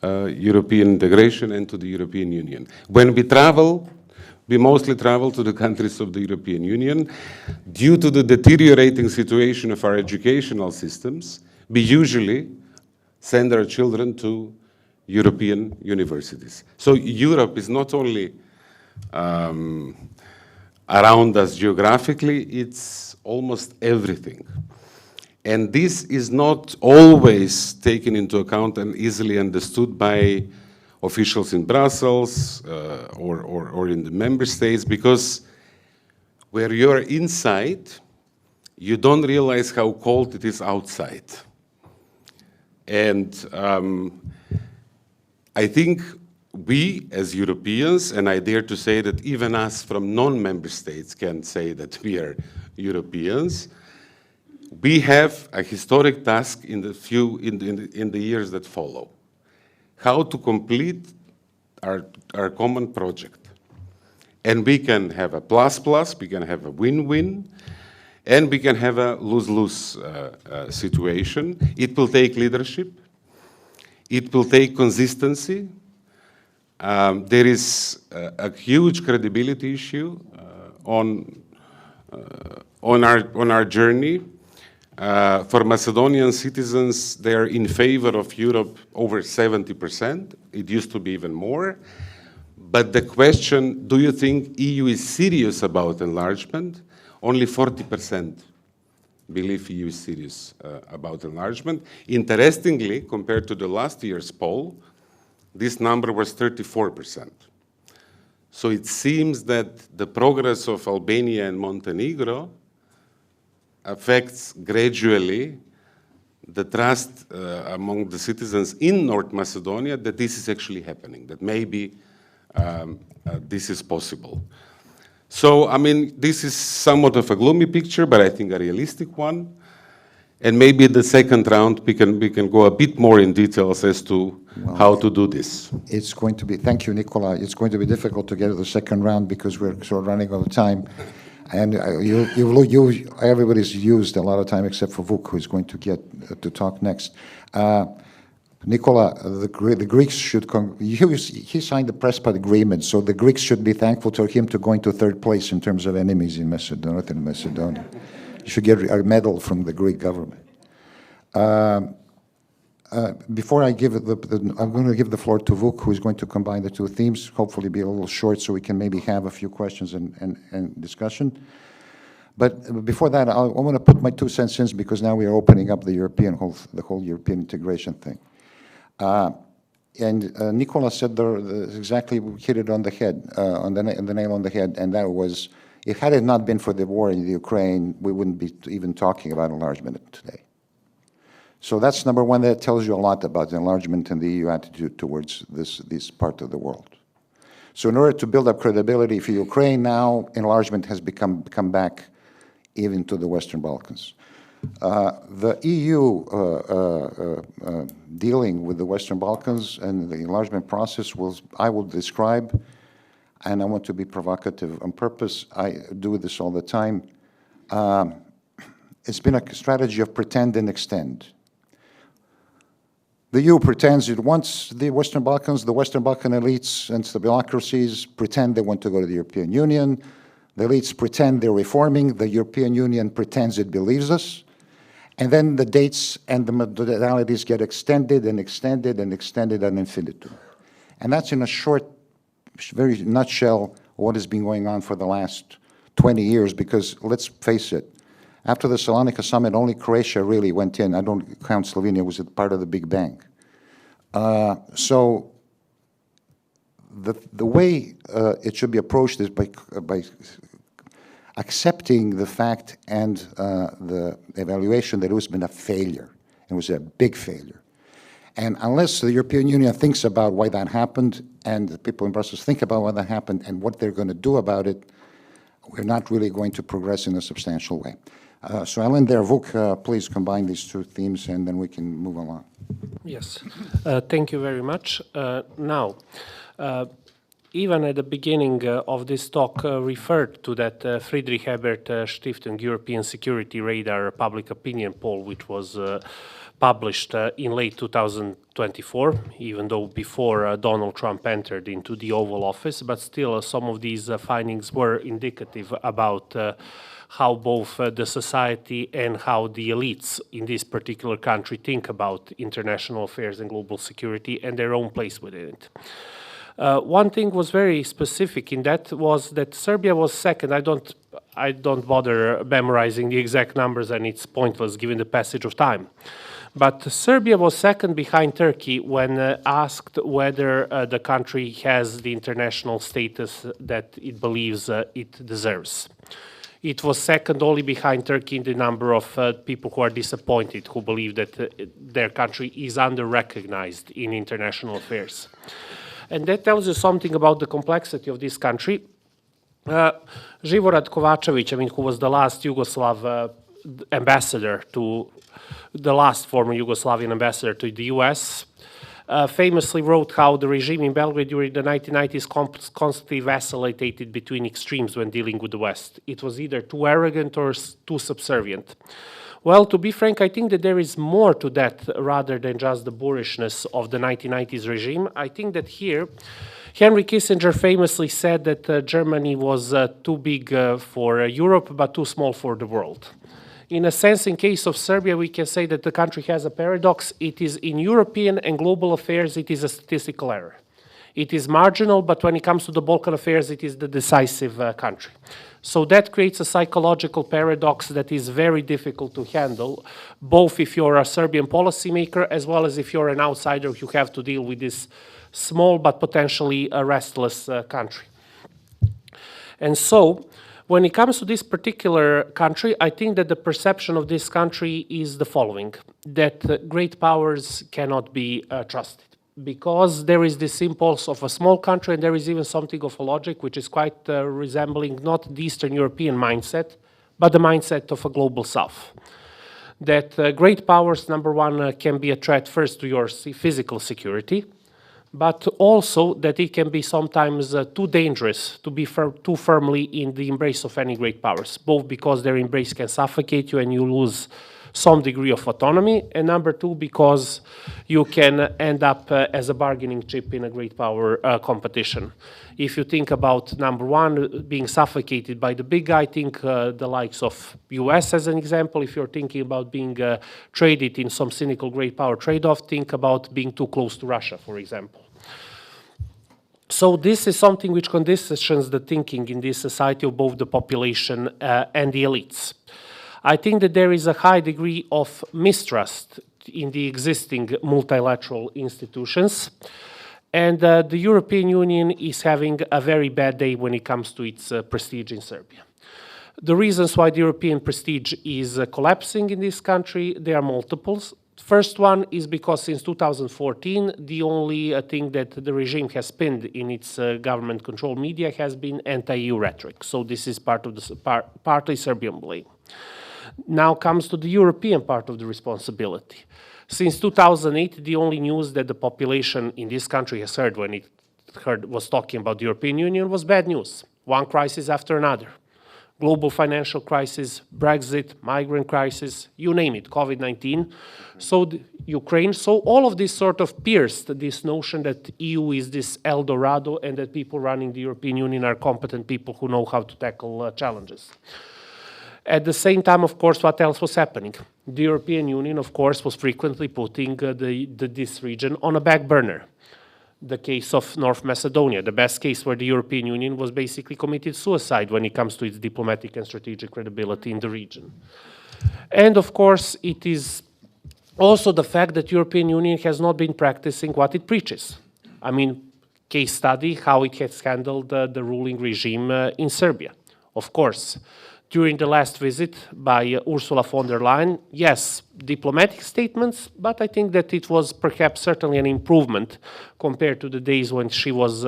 Speaker 4: European integration and to the European Union. When we travel, we mostly travel to the countries of the European Union. Due to the deteriorating situation of our educational systems, we usually send our children to European universities. So Europe is not only around us geographically, it's almost everything. And this is not always taken into account and easily understood by officials in Brussels or in the member states, because where you're inside, you don't realize how cold it is outside. And I think we as Europeans, and I dare to say that even us from non-member states can say that we are Europeans, we have a historic task in the years that follow. How to complete our common project. And we can have a plus-plus, we can have a win-win, and we can have a lose-lose situation. It will take leadership. It will take consistency. There is a huge credibility issue on our journey. For Macedonian citizens, they are in favor of Europe over 70%. It used to be even more. But the question, do you think EU is serious about enlargement? Only 40% believe EU is serious about enlargement. Interestingly, compared to the last year's poll, this number was 34%. So it seems that the progress of Albania and Montenegro affects gradually the trust among the citizens in North Macedonia that this is actually happening, that maybe this is possible. So, I mean, this is somewhat of a gloomy picture, but I think a realistic one. And maybe in the second round, we can go a bit more in details as to how to do this.
Speaker 1: It's going to be, thank you, Nikola. It's going to be difficult to get to the second round because we're sort of running out of time. And everybody's used a lot of time except for Vuk, who's going to get to talk next. Nikola, the Greeks should, he signed the Prespa agreement, so the Greeks should be thankful to him to going to third place in terms of enemies in Macedonia, Northern Macedonia. You should get a medal from the Greek government. Before I give it, I'm going to give the floor to Vuk, who is going to combine the two themes, hopefully be a little short so we can maybe have a few questions and discussion. But before that, I want to put my 2 cents in because now we are opening up the whole European integration thing. And Nikola said exactly, hit it on the head, on the nail on the head, and that was, had it not been for the war in the Ukraine, we wouldn't be even talking about enlargement today. So that's number one. That tells you a lot about the enlargement and the EU attitude towards this part of the world. So in order to build up credibility for Ukraine now, enlargement has come back even to the Western Balkans. The EU dealing with the Western Balkans and the enlargement process I will describe, and I want to be provocative on purpose. I do this all the time. It's been a strategy of pretend and extend. The EU pretends it wants the Western Balkan elites and the bureaucracies pretend they want to go to the European Union. The elites pretend they're reforming, the European Union pretends it believes us, and then the dates and the modalities get extended and extended and extended ad infinitum. And that's in a short, very nutshell, what has been going on for the last 20 years, because let's face it, after the Salonika summit, only Croatia really went in. I don't count Slovenia, it was a part of the Big Bang. So the way it should be approached is by accepting the fact and the evaluation that it has been a failure. It was a big failure. And unless the European Union thinks about why that happened, and the people in Brussels think about why that happened and what they're going to do about it, we're not really going to progress in a substantial way. So I'll end there. Vuk, please combine these two themes and then we can move along.
Speaker 5: Yes, thank you very much. Now, even at the beginning of this talk referred to that Friedrich Ebert Stiftung European Security Radar public opinion poll, which was published in late 2024, even though before Donald Trump entered into the Oval Office, but still some of these findings were indicative about how both the society and how the elites in this particular country think about international affairs and global security and their own place within it. One thing was very specific in that was that Serbia was second. I don't bother memorizing the exact numbers, and its point was given the passage of time. But Serbia was second behind Turkey when asked whether the country has the international status that it believes it deserves. It was second only behind Turkey in the number of people who are disappointed, who believe that their country is under-recognized in international affairs. And that tells you something about the complexity of this country. Živorad Kovačević, who was the last Yugoslav ambassador to, the last former Yugoslavian ambassador to the US, famously wrote how the regime in Belgrade during the 1990s constantly vacillated between extremes when dealing with the West. It was either too arrogant or too subservient. Well, to be frank, I think that there is more to that rather than just the boorishness of the 1990s regime. I think that here, Henry Kissinger famously said that Germany was too big for Europe, but too small for the world. In a sense, in case of Serbia, we can say that the country has a paradox. It is in European and global affairs, it is a statistical error. It is marginal, but when it comes to the Balkan affairs, it is the decisive country. So that creates a psychological paradox that is very difficult to handle, both if you're a Serbian policymaker as well as if you're an outsider who have to deal with this small but potentially restless country. And so, when it comes to this particular country, I think that the perception of this country is the following, that great powers cannot be trusted. Because there is this impulse of a small country, and there is even something of a logic which is quite resembling not the Eastern European mindset, but the mindset of a global South. That great powers, number one, can be a threat first to your physical security, but also that it can be sometimes too dangerous to be too firmly in the embrace of any great powers, both because their embrace can suffocate you and you lose some degree of autonomy, and number two, because you can end up as a bargaining chip in a great power competition. If you think about number one, being suffocated by the big guy, think the likes of US as an example. If you're thinking about being traded in some cynical great power trade-off, think about being too close to Russia, for example. So this is something which conditions the thinking in this society of both the population and the elites. I think that there is a high degree of mistrust in the existing multilateral institutions, and the European Union is having a very bad day when it comes to its prestige in Serbia. The reasons why the European prestige is collapsing in this country, there are multiples. First one is because since 2014, the only thing that the regime has pinned in its government-controlled media has been anti-EU rhetoric. So this is part of the partly Serbian blame. Now comes to the European part of the responsibility. Since 2008, the only news that the population in this country has heard when it was talking about the European Union was bad news. One crisis after another. global financial crisis, Brexit, migrant crisis, you name it, COVID-19, so Ukraine. So all of this sort of pierced this notion that EU is this El Dorado and that people running the European Union are competent people who know how to tackle challenges. At the same time, of course, what else was happening? The European Union, of course, was frequently putting this region on a back burner. The case of North Macedonia, the best case where the European Union was basically committed suicide when it comes to its diplomatic and strategic credibility in the region. And of course, it is also the fact that the European Union has not been practicing what it preaches. I mean, case study, how it has handled the ruling regime in Serbia. Of course, during the last visit by Ursula von der Leyen, yes, diplomatic statements, but I think that it was perhaps certainly an improvement compared to the days when she was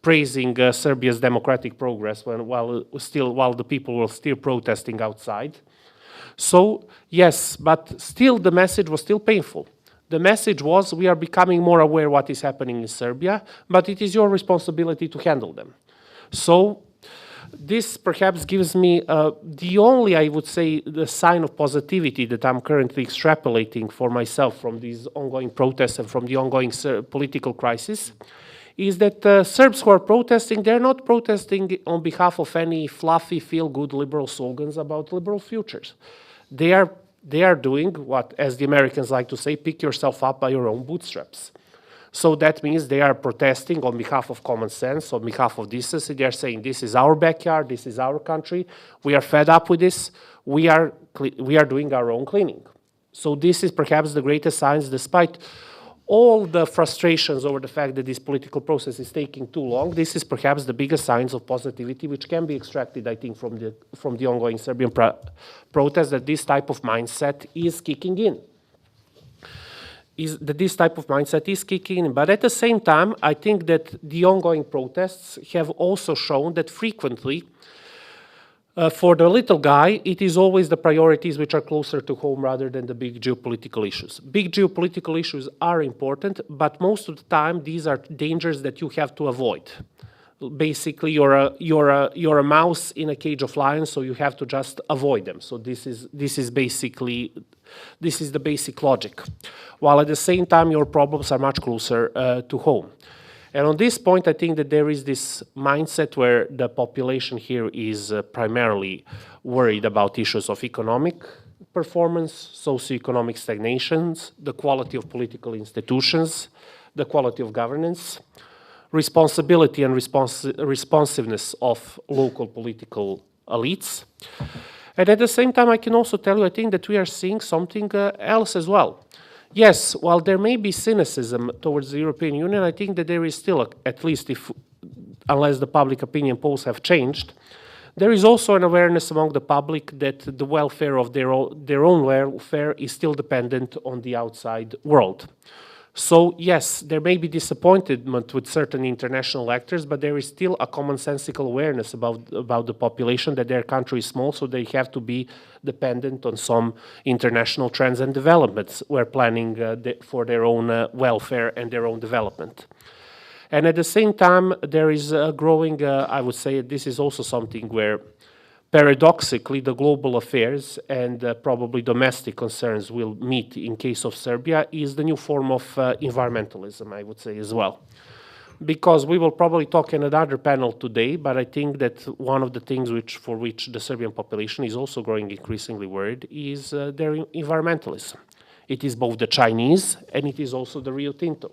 Speaker 5: praising Serbia's democratic progress while the people were still protesting outside. So, yes, but still the message was still painful. The message was, we are becoming more aware what is happening in Serbia, but it is your responsibility to handle them. So, this perhaps gives me the only, I would say, the sign of positivity that I'm currently extrapolating for myself from these ongoing protests and from the ongoing political crisis, is that Serbs who are protesting, they're not protesting on behalf of any fluffy, feel-good liberal slogans about liberal futures. They are doing what, as the Americans like to say, pick yourself up by your own bootstraps. So that means they are protesting on behalf of common sense, on behalf of decency. They are saying, this is our backyard, this is our country, we are fed up with this, we are doing our own cleaning. So this is perhaps the greatest signs, despite all the frustrations over the fact that this political process is taking too long. This is perhaps the biggest signs of positivity which can be extracted, I think, from the ongoing Serbian protest, that this type of mindset is kicking in. But at the same time, I think that the ongoing protests have also shown that frequently, for the little guy, it is always the priorities which are closer to home rather than the big geopolitical issues. Big geopolitical issues are important, but most of the time, these are dangers that you have to avoid. Basically, you're a mouse in a cage of lions, so you have to just avoid them. So this is the basic logic. While at the same time, your problems are much closer to home. And on this point, I think that there is this mindset where the population here is primarily worried about issues of economic performance, socioeconomic stagnations, the quality of political institutions, the quality of governance, responsibility and responsiveness of local political elites. And at the same time, I can also tell you, I think that we are seeing something else as well. Yes, while there may be cynicism towards the European Union, I think that there is still, at least unless the public opinion polls have changed, there is also an awareness among the public that the welfare of their own welfare is still dependent on the outside world. So yes, there may be disappointment with certain international actors, but there is still a commonsensical awareness about the population that their country is small, so they have to be dependent on some international trends and developments where planning for their own welfare and their own development. And at the same time, there is a growing, I would say, this is also something where paradoxically, the global affairs and probably domestic concerns will meet in case of Serbia is the new form of environmentalism, I would say, as well. Because we will probably talk in another panel today, but I think that one of the things for which the Serbian population is also growing increasingly worried is their environmentalism. It is both the Chinese and it is also the Rio Tinto.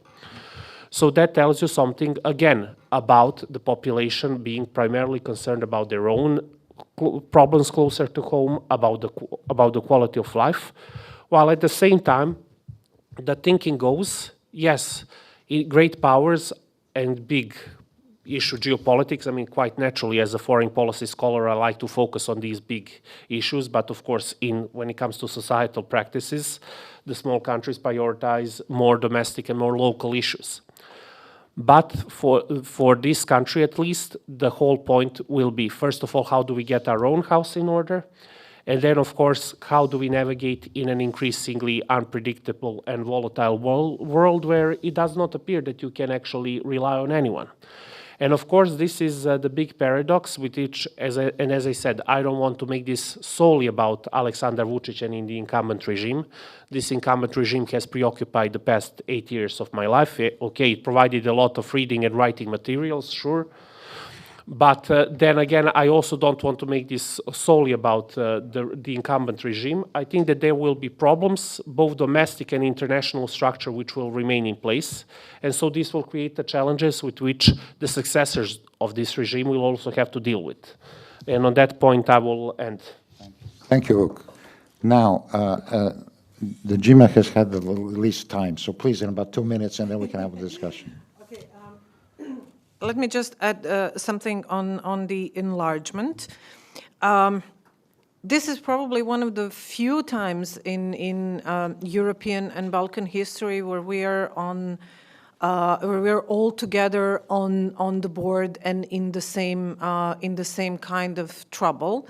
Speaker 5: So that tells you something, again, about the population being primarily concerned about their own problems closer to home, about the quality of life, while at the same time, the thinking goes, yes, great powers and big issue geopolitics, I mean, quite naturally, as a foreign policy scholar, I like to focus on these big issues, but of course, when it comes to societal practices, the small countries prioritize more domestic and more local issues. But for this country, at least, the whole point will be, first of all, how do we get our own house in order? And then, of course, how do we navigate in an increasingly unpredictable and volatile world where it does not appear that you can actually rely on anyone? And of course, this is the big paradox with which, as I said, I don't want to make this solely about Aleksandar Vučić and in the incumbent regime. This incumbent regime has preoccupied the past 8 years of my life. Okay, it provided a lot of reading and writing materials, sure. But then again, I also don't want to make this solely about the incumbent regime. I think that there will be problems, both domestic and international structure, which will remain in place. And so this will create the challenges with which the successors of this regime will also have to deal with. And on that point, I will end.
Speaker 1: Thank you, Vuk. Now, the Džima has had the least time, so please, in about 2 minutes, and then we can have a discussion.
Speaker 3: Let me just add something on the enlargement. This is probably one of the few times in European and Balkan history where we are all together on the board and in the same kind of trouble.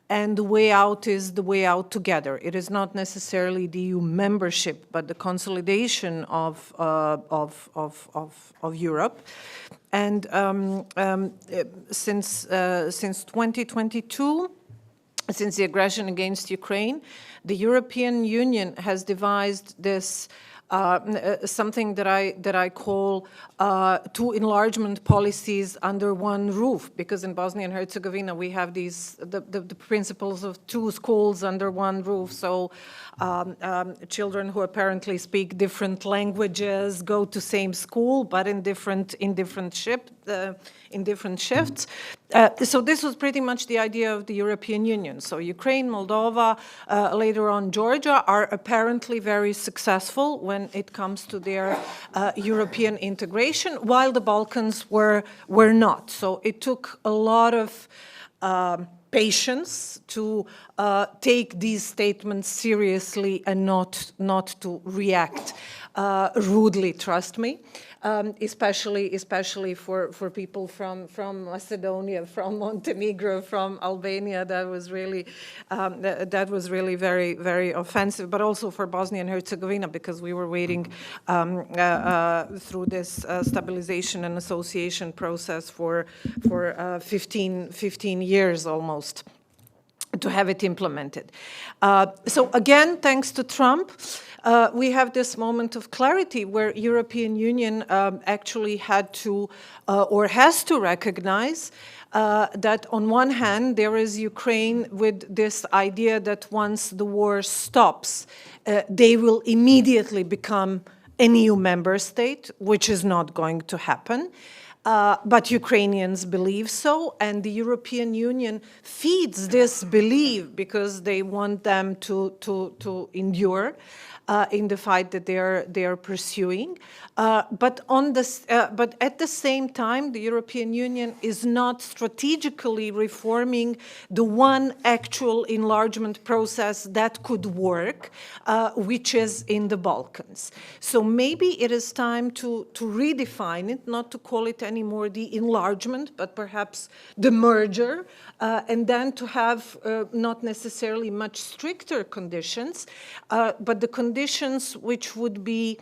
Speaker 3: And the way out is the way out together. It is not necessarily the EU membership, but the consolidation of Europe. And since 2022, since the aggression against Ukraine, the European Union has devised this something that I call two enlargement policies under one roof, because in Bosnia and Herzegovina we have the principles of two schools under one roof. So children who apparently speak different languages go to same school, but in different shifts. So this was pretty much the idea of the European Union. So Ukraine, Moldova, later on Georgia are apparently very successful when it comes to their European integration, while the Balkans were not. So it took a lot of patience to take these statements seriously and not to react rudely, trust me. Especially for people from Macedonia, from Montenegro, from Albania, that was really very, very offensive. But also for Bosnia and Herzegovina, because we were waiting through this stabilization and association process for 15 years almost to have it implemented. So again, thanks to Trump, we have this moment of clarity where European Union actually had to or has to recognize that on one hand there is Ukraine with this idea that once the war stops, they will immediately become an EU member state, which is not going to happen. But Ukrainians believe so, and the European Union feeds this belief because they want them to endure in the fight that they are pursuing. But at the same time, the European Union is not strategically reforming the one actual enlargement process that could work, which is in the Balkans. So maybe it is time to redefine it, not to call it anymore the enlargement, but perhaps the merger, and then to have not necessarily much stricter conditions, but the conditions which would be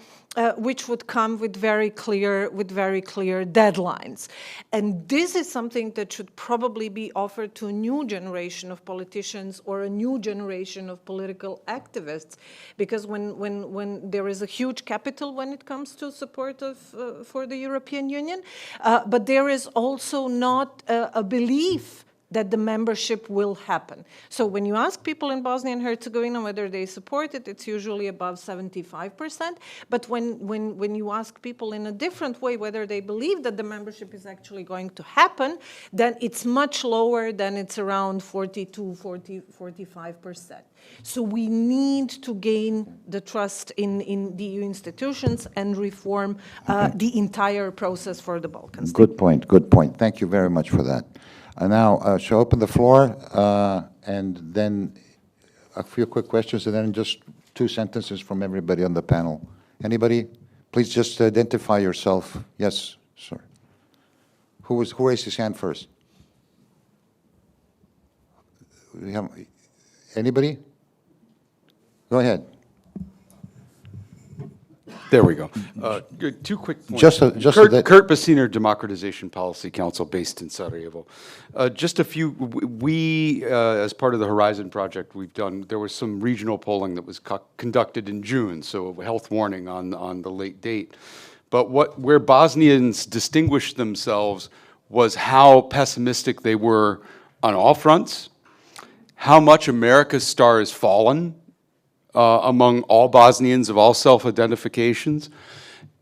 Speaker 3: which would come with very clear deadlines. And this is something that should probably be offered to a new generation of politicians or a new generation of political activists, because when there is a huge capital when it comes to support for the European Union, but there is also not a belief that the membership will happen. So when you ask people in Bosnia and Herzegovina whether they support it, it's usually above 75%. But when you ask people in a different way whether they believe that the membership is actually going to happen, then it's much lower than it's around 45%. So we need to gain the trust in the EU institutions and reform the entire process for the Balkans.
Speaker 1: Good point, good point. Thank you very much for that. Now, shall I open the floor, and then a few quick questions, and then just 2 sentences from everybody on the panel. Anybody? Please just identify yourself. Yes, sir. Who raised his hand first? Anybody? Go ahead.
Speaker 6: There we go. Good. 2 quick points.
Speaker 1: Kurt
Speaker 6: Basiner, Democratization Policy Council, based in Sarajevo. Just a few. We, as part of the Horizon Project, there was some regional polling that was conducted in June, so a health warning on the late date. But where Bosnians distinguished themselves was how pessimistic they were on all fronts, how much America's star has fallen among all Bosnians of all self-identifications,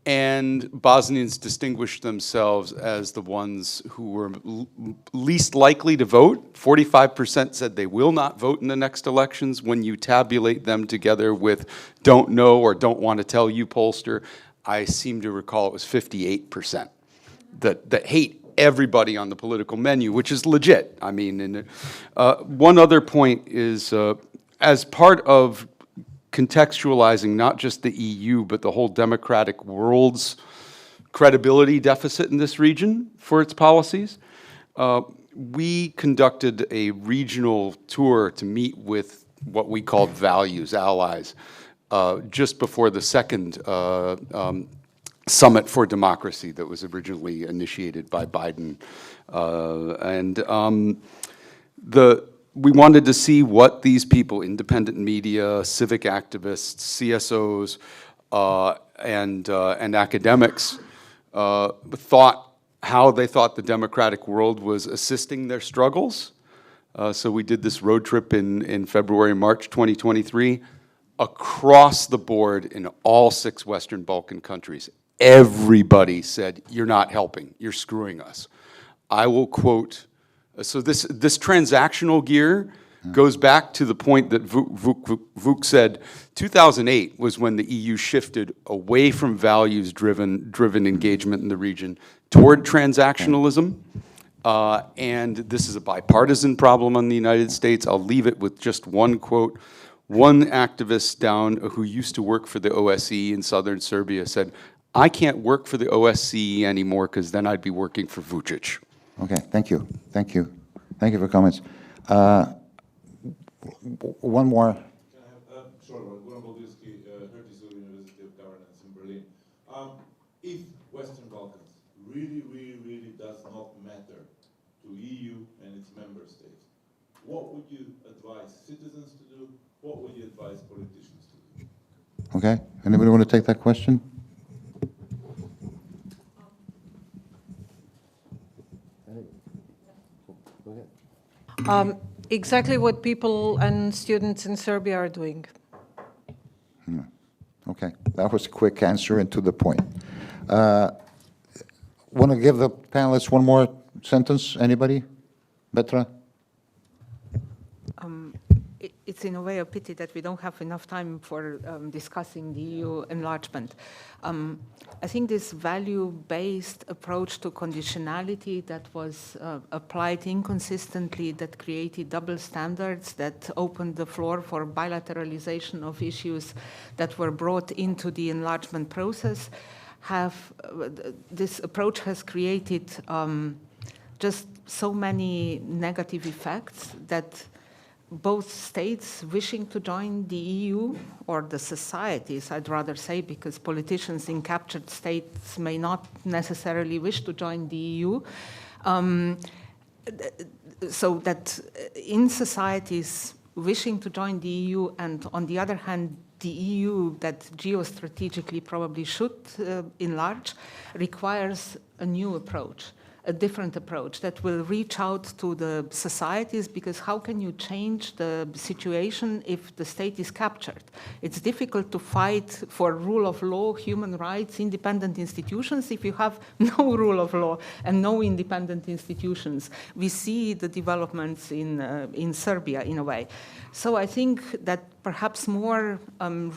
Speaker 6: and Bosnians distinguished themselves as the ones who were least likely to vote. 45% said they will not vote in the next elections. When you tabulate them together with don't know or don't want to tell you pollster, I seem to recall it was 58% that hate everybody on the political menu, which is legit. I mean, one other point is, as part of contextualizing not just the EU, but the whole democratic world's credibility deficit in this region for its policies, we conducted a regional tour to meet with what we called values allies just before the second Summit for Democracy that was originally initiated by Biden. We wanted to see what these people, independent media, civic activists, CSOs, and academics thought, how they thought the democratic world was assisting their struggles. So we did this road trip in February, March 2023, across the board in all 6 Western Balkan countries. Everybody said, you're not helping, you're screwing us. I will quote, so this transactional gear goes back to the point that Vuk said, 2008 was when the EU shifted away from values-driven engagement in the region toward transactionalism. And this is a bipartisan problem in the United States. I'll leave it with just one quote. One activist down who used to work for the OSCE in southern Serbia said, I can't work for the OSCE anymore because then I'd be working for Vujačić.
Speaker 1: Okay, thank you. Thank you. Thank you for comments. One more.
Speaker 7: Can I have a short one? Goran Bogdilski, Hertie University of Governance in Berlin. If Western Balkans really does not matter to EU and its member states, what would you advise citizens to do? What would you advise politicians to do?
Speaker 1: Okay, anybody want to take that question?
Speaker 3: Exactly what people and students in Serbia are doing.
Speaker 1: Okay, that was a quick answer and to the point. Want to give the panelists one more sentence? Anybody? Petra?
Speaker 2: It's in a way a pity that we don't have enough time for discussing the EU enlargement. I think this value-based approach to conditionality that was applied inconsistently, that created double standards, that opened the floor for bilateralization of issues that were brought into the enlargement process, this approach has created just so many negative effects that both states wishing to join the EU, or the societies, I'd rather say, because politicians in captured states may not necessarily wish to join the EU, so that in societies wishing to join the EU, and on the other hand, the EU that geostrategically probably should enlarge, requires a new approach, a different approach that will reach out to the societies, because how can you change the situation if the state is captured? It's difficult to fight for rule of law, human rights, independent institutions if you have no rule of law and no independent institutions. We see the developments in Serbia in a way. So I think that perhaps more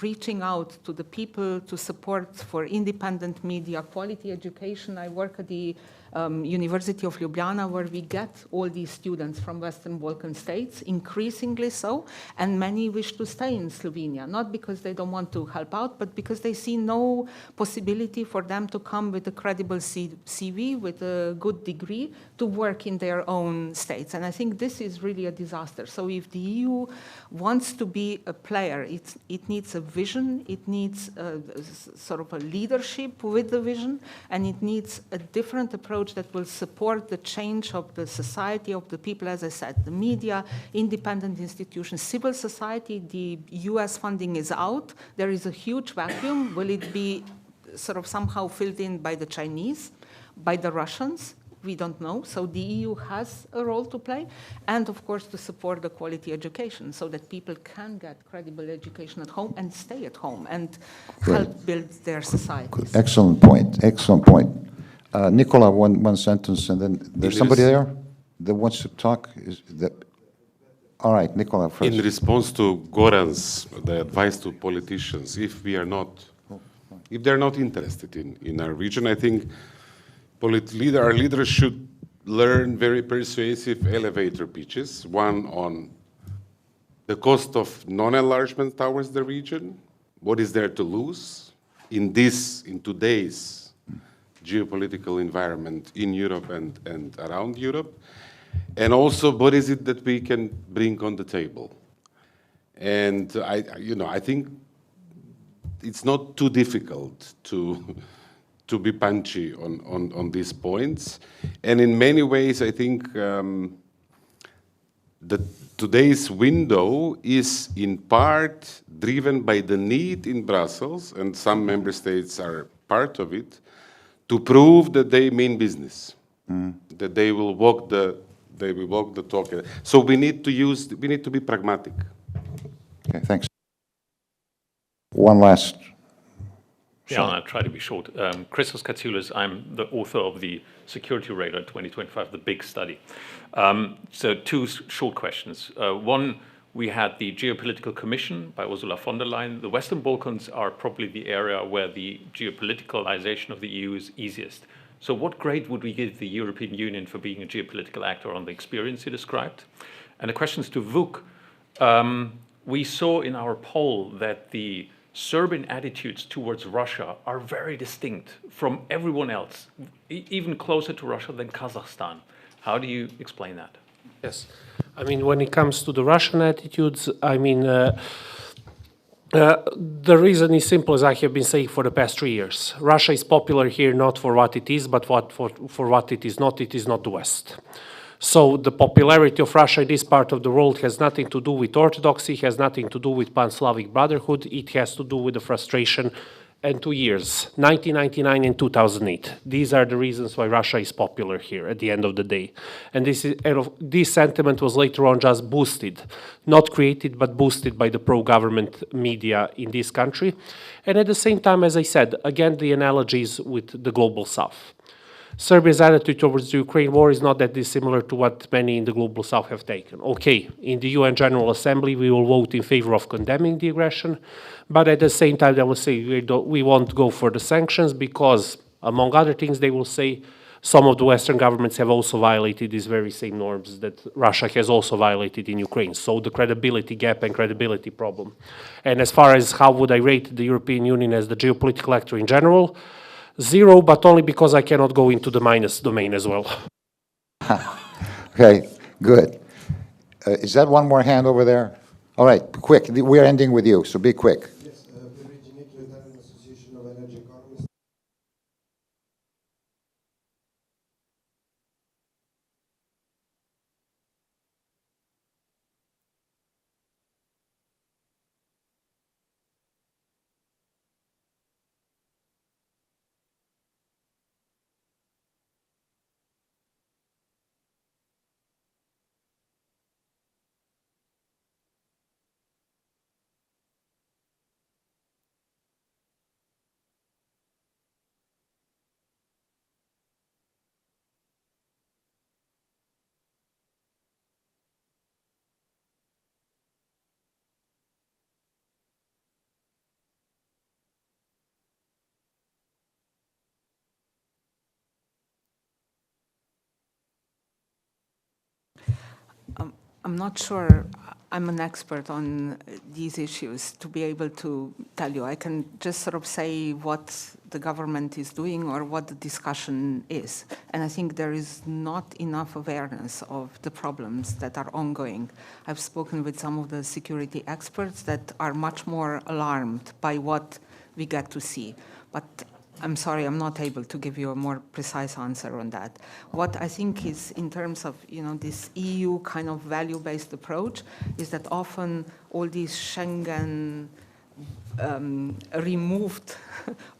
Speaker 2: reaching out to the people to support for independent media, quality education. I work at the University of Ljubljana, where we get all these students from Western Balkan states, increasingly so, and many wish to stay in Slovenia, not because they don't want to help out, but because they see no possibility for them to come with a credible CV, with a good degree, to work in their own states. And I think this is really a disaster. So if the EU wants to be a player, it needs a vision, it needs sort of a leadership with the vision, and it needs a different approach that will support the change of the society, of the people, as I said, the media, independent institutions, civil society. The US funding is out. There is a huge vacuum. Will it be sort of somehow filled in by the Chinese, by the Russians? We don't know. So the EU has a role to play, and of course to support the quality education so that people can get credible education at home and stay at home and help build their societies.
Speaker 1: Excellent point. Excellent point. Nikola, one sentence, and then there's somebody there that wants to talk. All right, Nikola first.
Speaker 4: In response to Goran's the advice to politicians, if they're not interested in our region, I think our leaders should learn very persuasive elevator pitches. One on the cost of non-enlargement towards the region. What is there to lose in today's geopolitical environment in Europe and around Europe? And also, what is it that we can bring on the table? And I think it's not too difficult to be punchy on these points. And in many ways, I think that today's window is in part driven by the need in Brussels, and some member states are part of it, to prove that they mean business, that they will walk the talk. So we need to be pragmatic.
Speaker 1: Okay, thanks. One last.
Speaker 8: Yeah, I'll try to be short. Christos Katsoulis, I'm the author of the Security Radar 2025, the big study. So two short questions. One, we had the Geopolitical Commission by Ursula von der Leyen. The Western Balkans are probably the area where the geopoliticalization of the EU is easiest. So what grade would we give the European Union for being a geopolitical actor on the experience you described? And the questions to Vuk. We saw in our poll that the Serbian attitudes towards Russia are very distinct from everyone else, even closer to Russia than Kazakhstan. How do you explain that?
Speaker 5: Yes. I mean, when it comes to the Russian attitudes, I mean, the reason is simple, as I have been saying for the past 3 years. Russia is popular here not for what it is, but for what it is not. It is not the West. So the popularity of Russia in this part of the world has nothing to do with orthodoxy, has nothing to do with pan-Slavic brotherhood. It has to do with the frustration and 2 years, 1999 and 2008. These are the reasons why Russia is popular here at the end of the day. And this sentiment was later on just boosted, not created, but boosted by the pro-government media in this country. And at the same time, as I said, again, the analogies with the global south. Serbia's attitude towards the Ukraine war is not that dissimilar to what many in the global south have taken. Okay, in the UN General Assembly, we will vote in favor of condemning the aggression, but at the same time, they will say we won't go for the sanctions because, among other things, they will say some of the Western governments have also violated these very same norms that Russia has also violated in Ukraine. So the credibility gap and credibility problem. And as far as how would I rate the European Union as the geopolitical actor in general, 0, but only because I cannot go into the minus domain as well.
Speaker 1: Okay, good. Is that one more hand over there? All right, quick. We're ending with you, so be quick.
Speaker 9: Yes, Italian Association of Energy Economists.
Speaker 2: I'm not sure I'm an expert on these issues to be able to tell you. I can just sort of say what the government is doing or what the discussion is. And I think there is not enough awareness of the problems that are ongoing. I've spoken with some of the security experts that are much more alarmed by what we get to see. But I'm sorry, I'm not able to give you a more precise answer on that. What I think is, in terms of this EU kind of value-based approach, is that often all these Schengen removed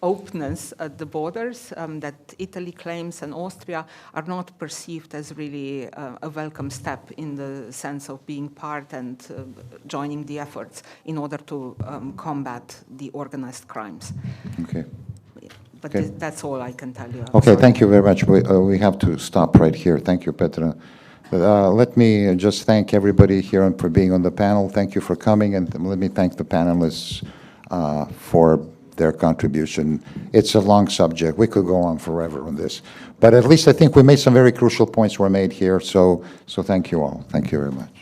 Speaker 2: openness at the borders that Italy claims and Austria are not perceived as really a welcome step in the sense of being part and joining the efforts in order to combat the organized crimes.
Speaker 1: Okay.
Speaker 2: But
Speaker 1: Okay.
Speaker 2: that's all I can tell you. I'm
Speaker 1: Okay,
Speaker 2: sorry.
Speaker 1: thank you very much. We have to stop right here. Thank you, Petra. Let me just thank everybody here for being on the panel. Thank you for coming, and let me thank the panelists for their contribution. It's a long subject. We could go on forever on this. But at least I think we made some very crucial points were made here, so thank you all. Thank you very much.